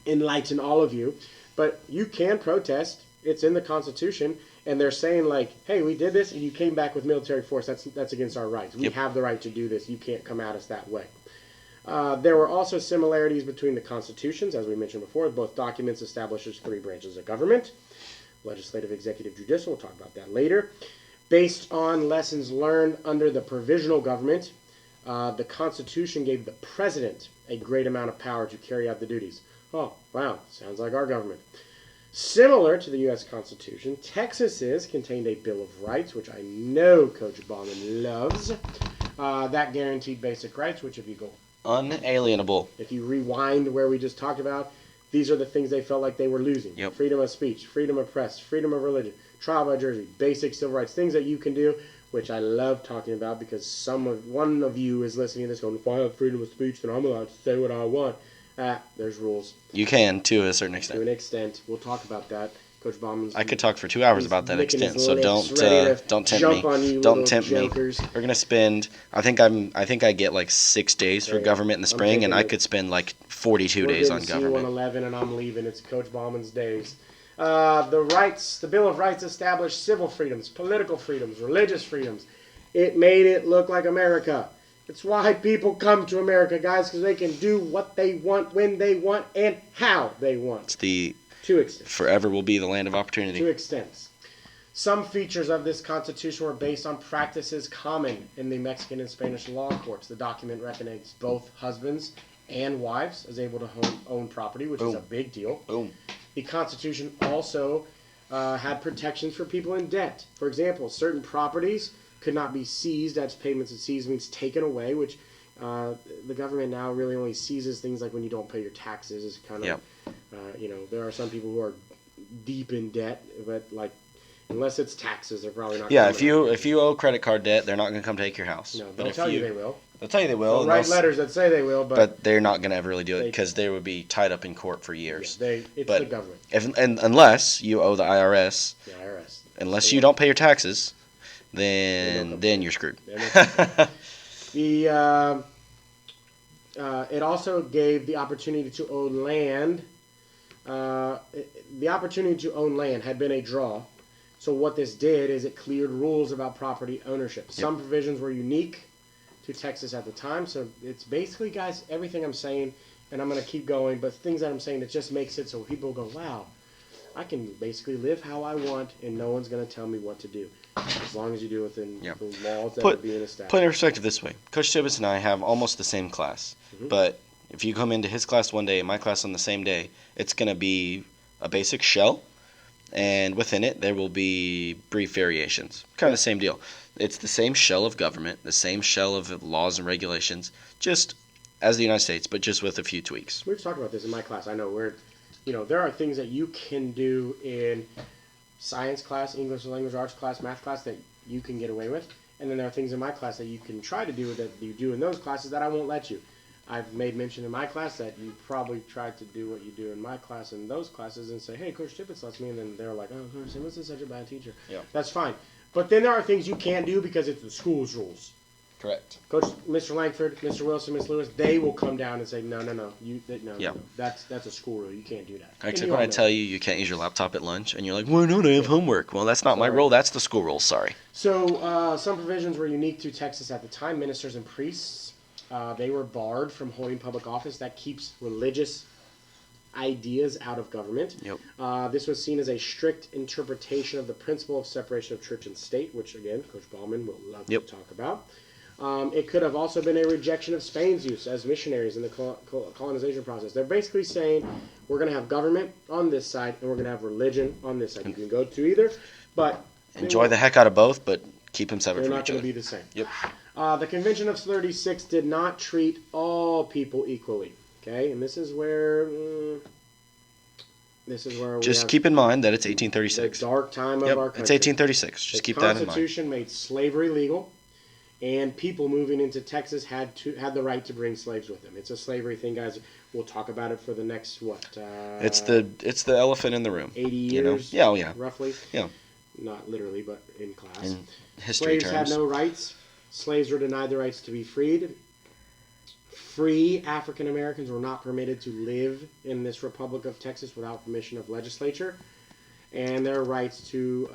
enlighten all of you. But you can protest. It's in the Constitution. And they're saying, like, hey, we did this, and you came back with military force. That's against our rights. We have the right to do this. You can't come at us that way. There were also similarities between the constitutions, as we mentioned before. Both documents establishes 3 branches of government: legislative, executive, judicial. We'll talk about that later. Based on lessons learned under the provisional government, the Constitution gave the president a great amount of power to carry out the duties. Oh, wow, sounds like our government. Similar to the U.S. Constitution, Texas's contained a Bill of Rights, which I know Coach Bauman loves. That guaranteed basic rights, which if you go Unalienable. If you rewind where we just talked about, these are the things they felt like they were losing. Yep. Freedom of speech, freedom of press, freedom of religion, trial by jury, basic civil rights, things that you can do, which I love talking about because one of you is listening to this going, if I have freedom of speech, then I'm allowed to say what I want. There's rules. You can, to a certain To extent. an extent. We'll talk about that. Coach Bauman's... I could talk for 2 hours about that licking his extent, so lips, ready to don't tempt jump me. on you Don't little tempt jokers. me. We're gonna spend. I think I get like 6 days for Yeah, government in the I'm spring, and taking I it. could spend like 42 We're days on getting government. C-111 and I'm leaving. It's Coach Bauman's days. The Bill of Rights established civil freedoms, political freedoms, religious freedoms. It made it look like America. It's why people come to America, guys, because they can do what they want, when they want, and how they want. It's the To extents. forever will be the land of opportunity. To extents. Some features of this Constitution were based on practices common in the Mexican and Spanish law courts. The document recognized both husbands and wives as able to own property, which is a big deal. Boom. The Constitution also had protections for people in debt. For example, certain properties could not be seized. That's payments and seized means taken away, which the government now really only seizes things like when you don't pay your taxes. Is kind of, there are some people who are deep in debt, but like unless it's taxes, they're probably not. Yeah, coming if you owe credit card debt, they're not gonna come take your house. No, But they'll if tell you they will. They'll tell you they will. They'll write letters that say they will, but they're not gonna ever really do it They- because they would be tied up in court for years. it's but the government, Unless you owe the IRS, the IRS. unless So you don't pay your taxes, They don't come then you're screwed. It also gave the opportunity to own land. The opportunity to own land had been a draw. So what this did is it cleared rules about property ownership. Some provisions were unique to Texas at the time. So it's basically, guys, everything I'm saying, and I'm going to keep going, but things that I'm saying, it just makes it so people go, wow, I can basically live how I want and no one's going to tell me what to do. As long as you do it within the laws that are being established. Put it in perspective this way: Coach Tibbitts and I have almost the same class, but if you come into his class one day and my class on the same day, it's going to be a basic shell, and within it there will be brief variations. Kind of the same deal. It's the same shell of government, the same shell of laws and regulations, just as the United States, but just with a few tweaks. We've talked about this in my class. I know there are things that you can do in science class, English language arts class, math class that you can get away with. And then there are things in my class that you can try to do that you do in those classes that I won't let you. I've made mention in my class that you probably tried to do what you do in my class in those classes and say, hey, Coach Tibbitts lets me. And then they're like, oh, Coach Tibbitts is such a bad teacher. Yeah. That's fine. But then there are things you can't do because it's the school's rules. Correct. Coach, Mr. Langford, Mr. Wilson, Miss Lewis, they will come down and say, no, that's a school rule. You can't do that. Except when I tell you can't use your laptop at lunch, and you're like, why not? I have homework. Well, that's not my rule. That's the school rule. Sorry. So some provisions were unique to Texas at the time. Ministers and priests, they were barred from holding public office. That keeps religious ideas out of government. Yep. This was seen as a strict interpretation of the principle of separation of church and state, which, again, Coach Bauman will love to talk about. It could have also been a rejection of Spain's use as missionaries in the colonization process. They're basically saying we're going to have government on this side and we're going to have religion on this side. You can go to either, but enjoy the heck out of both, but keep them separate they're from not each going other. to be the same. Yep. The Convention of 36 did not treat all people equally. Okay, and this is where Just keep in mind that it's the 1836. dark time of Yep, our country. it's 1836. Just keep that in mind. The Constitution made slavery legal, and people moving into Texas had the right to bring slaves with them. It's a slavery thing, guys. We'll talk about it for the next It's the elephant in the room. 80 You know? years. Yeah, oh yeah. Roughly. Yeah. Not literally, but in class. In history Slaves terms. had no rights. Slaves were denied the rights to be freed. Free African Americans were not permitted to live in this Republic of Texas without permission of legislature, and their rights to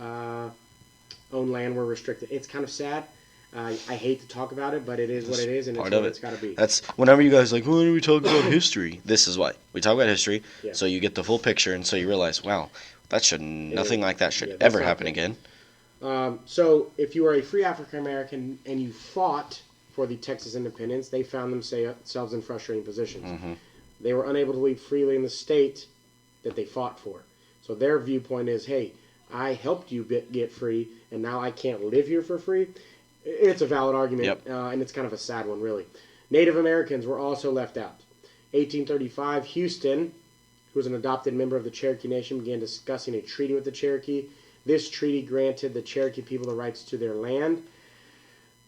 own land were restricted. It's kind of sad. I hate to talk about it, but it is what it is, and it's what it's got to be. That's whenever you guys are like, why do we talk about history? This is why we talk about history, so you get the full picture, and so you realize, wow, nothing like that should ever happen again. So if you were a free African American and you fought for the Texas independence, they found themselves in frustrating positions. Mm-hmm. They were unable to live freely in the state that they fought for. So their viewpoint is, hey, I helped you get free, and now I can't live here for free. It's a valid argument, and it's kind of a sad one, really. Native Americans were also left out. 1835, Houston, who was an adopted member of the Cherokee Nation, began discussing a treaty with the Cherokee. This treaty granted the Cherokee people the rights to their land.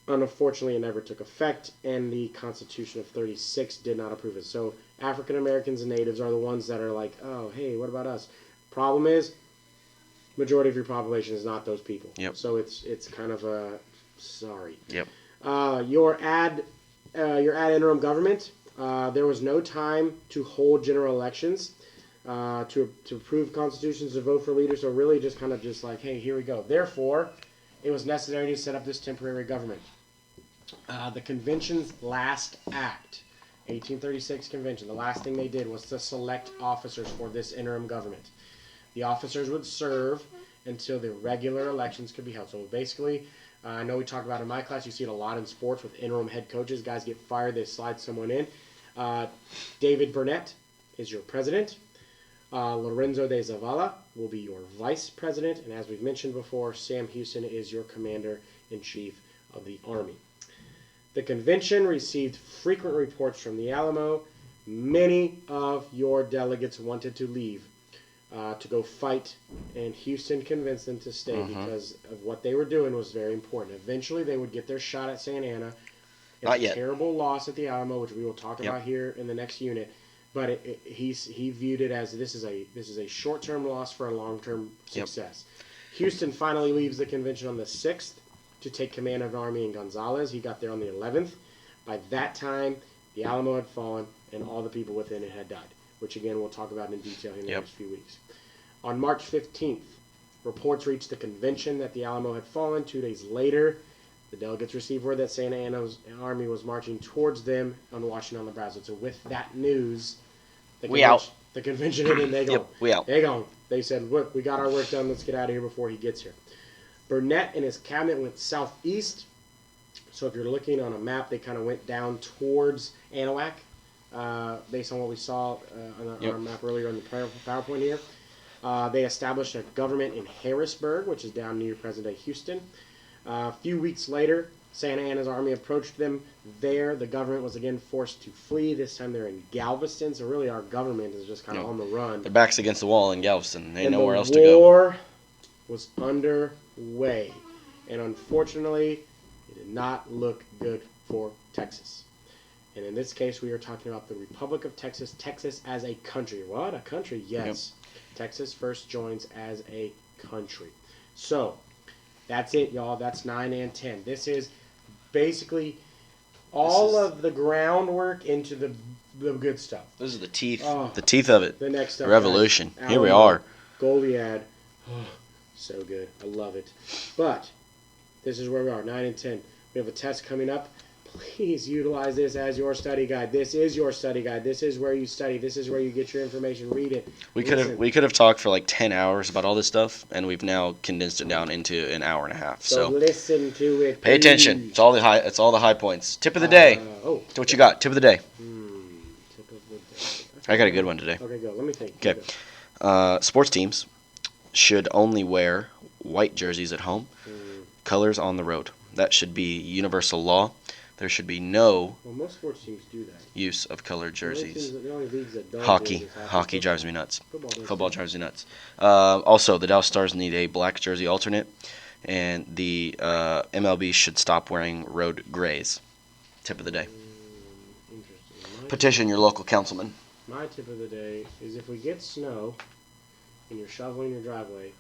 Unfortunately, it never took effect, and the Constitution of 36 did not approve it. So African Americans and natives are the ones that are like, oh, hey, what about us? Problem is, majority of your population is not those people. Yep. So it's kind of a sorry. Yep. Your ad interim government. There was no time to hold general elections, to approve constitutions, to vote for leaders. So really, just kind of just like, hey, here we go. Therefore, it was necessary to set up this temporary government. The convention's last act, 1836 convention, the last thing they did was to select officers for this interim government. The officers would serve until the regular elections could be held. So basically, I know we talked about in my class, you see it a lot in sports with interim head coaches. Guys get fired, they slide someone in. David Burnett is your president. Lorenzo de Zavala will be your vice president. And as we've mentioned before, Sam Houston is your commander-in-chief of the Army. The convention received frequent reports from the Alamo. Many of your delegates wanted to leave to go fight, and Houston convinced them to stay because of what they were doing was very important. Eventually, they would get their shot at Santa Ana. It's Not a yet. terrible loss at the Alamo, which we will talk about here in the next unit. But he viewed it as this is a short-term loss for a long-term success. Houston finally leaves the convention on the 6th to take command of the Army in Gonzales. He got there on the 11th. By that time, the Alamo had fallen, and all the people within it had died, which again we'll talk about in detail in the next few weeks. On March 15th, reports reached the convention that the Alamo had fallen. 2 days later, the delegates received word that Santa Ana's army was marching towards them on Washington, Nebraska. So with that news, the convention hit and they go. We out. They go. They said, look, we got our work done. Let's get out of here before he gets here. Burnett and his cabinet went southeast. So if you're looking on a map, they kind of went down towards Anahuac, based on what we saw on our map earlier on the PowerPoint here. They established a government in Harrisburg, which is down near present-day Houston. A few weeks later, Santa Ana's army approached them there. The government was again forced to flee. This time they're in Galveston, so really our government is just kind of on the run. Their back's against the wall in Galveston. They ain't nowhere else to The go. war was underway, and unfortunately, it did not look good for Texas. And in this case, we are talking about the Republic of Texas, Texas as a country. What? A country? Yes. Texas first joins as a country. So, that's it, y'all. That's 9 and 10. This is basically all of the groundwork into the good stuff. This is the teeth of it. The next stuff. The revolution. Guys, Here we are. Goliad. Oh, so good. I love it. But this is where we are, 9 and 10. We have a test coming up. Please utilize this as your study guide. This is your study guide. This is where you study. This is where you get your information. Read it. We could have talked for like 10 hours about all this stuff, and we've now condensed it down into an hour and a half. So listen to it. pay attention. It's all the high points. Tip of the day. So what you got? Tip of the day. Tip of the day. I got a good one today. Okay, go. Let me think. Okay. Sports teams should only wear white jerseys at home, colors on the road. That should be universal law. There should be no most sports teams do that. use of colored jerseys. The only leagues that don't Hockey drives me nuts. Football does drives me nuts. Also, the Dallas Stars need a black jersey alternate, and the MLB should stop wearing road grays. Tip of the day. Interesting. Petition your local councilman. My tip of the day is if we get snow and you're shoveling your driveway,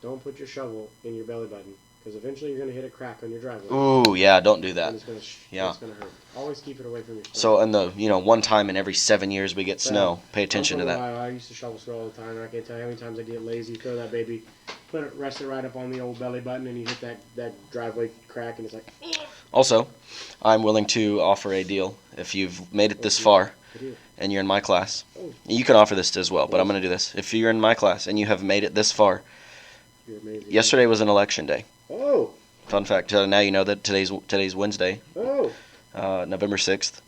don't put your shovel in your belly button because eventually you're going to hit a crack on your driveway. Ooh, yeah, don't do that. And it's going to hurt. Always keep it away from your snow. So, and one time in every 7 years we get snow. Pay attention to that. I used to shovel snow all the time, and I can't tell you how many times I get lazy, throw that baby, rest it right up on the old belly button, and you hit that driveway crack, and it's like... Also, I'm willing to offer a deal if you've made it this far and you're in my class. You can offer this as well, but I'm going to do this. If you're in my class and you have made it this far, yesterday was an election day. Oh. Fun fact. Now you know that today's Wednesday. Oh. November 6th.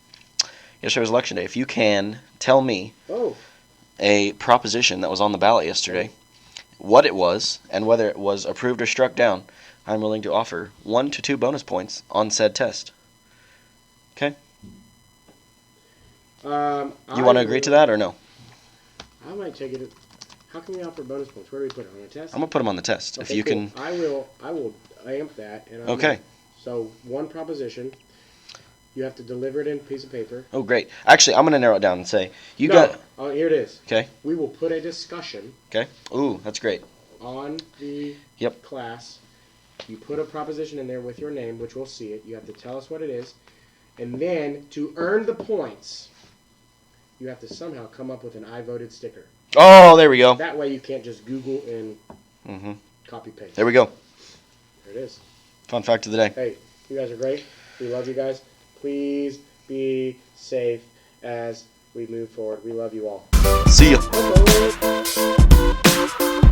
Yesterday was election day. If you can tell me a proposition that was on the ballot yesterday, what it was, and whether it was approved or struck down, I'm willing to offer 1 to 2 bonus points on said test. Okay? You want to agree to that or no? I might take it. How can we offer bonus points? Where do we put it on a test? I'm gonna put them on the test. Okay, If you cool. can. I will amp that. And Okay. So one proposition. You have to deliver it in a piece of paper. Oh, great. Actually, I'm gonna narrow it down and say you No. got. Oh, here it is. Okay. We will put a discussion Okay. Ooh, that's great. on the Yep. class. You put a proposition in there with your name, which we'll see it. You have to tell us what it is. And then, to earn the points, you have to somehow come up with an I voted sticker. Oh, there we go. That way you can't just Google and Mm-hmm. copy paste. There we go. There it is. Fun fact of the day. Hey, you guys are great. We love you guys. Please be safe as we move forward. We love you all. See ya. Okay.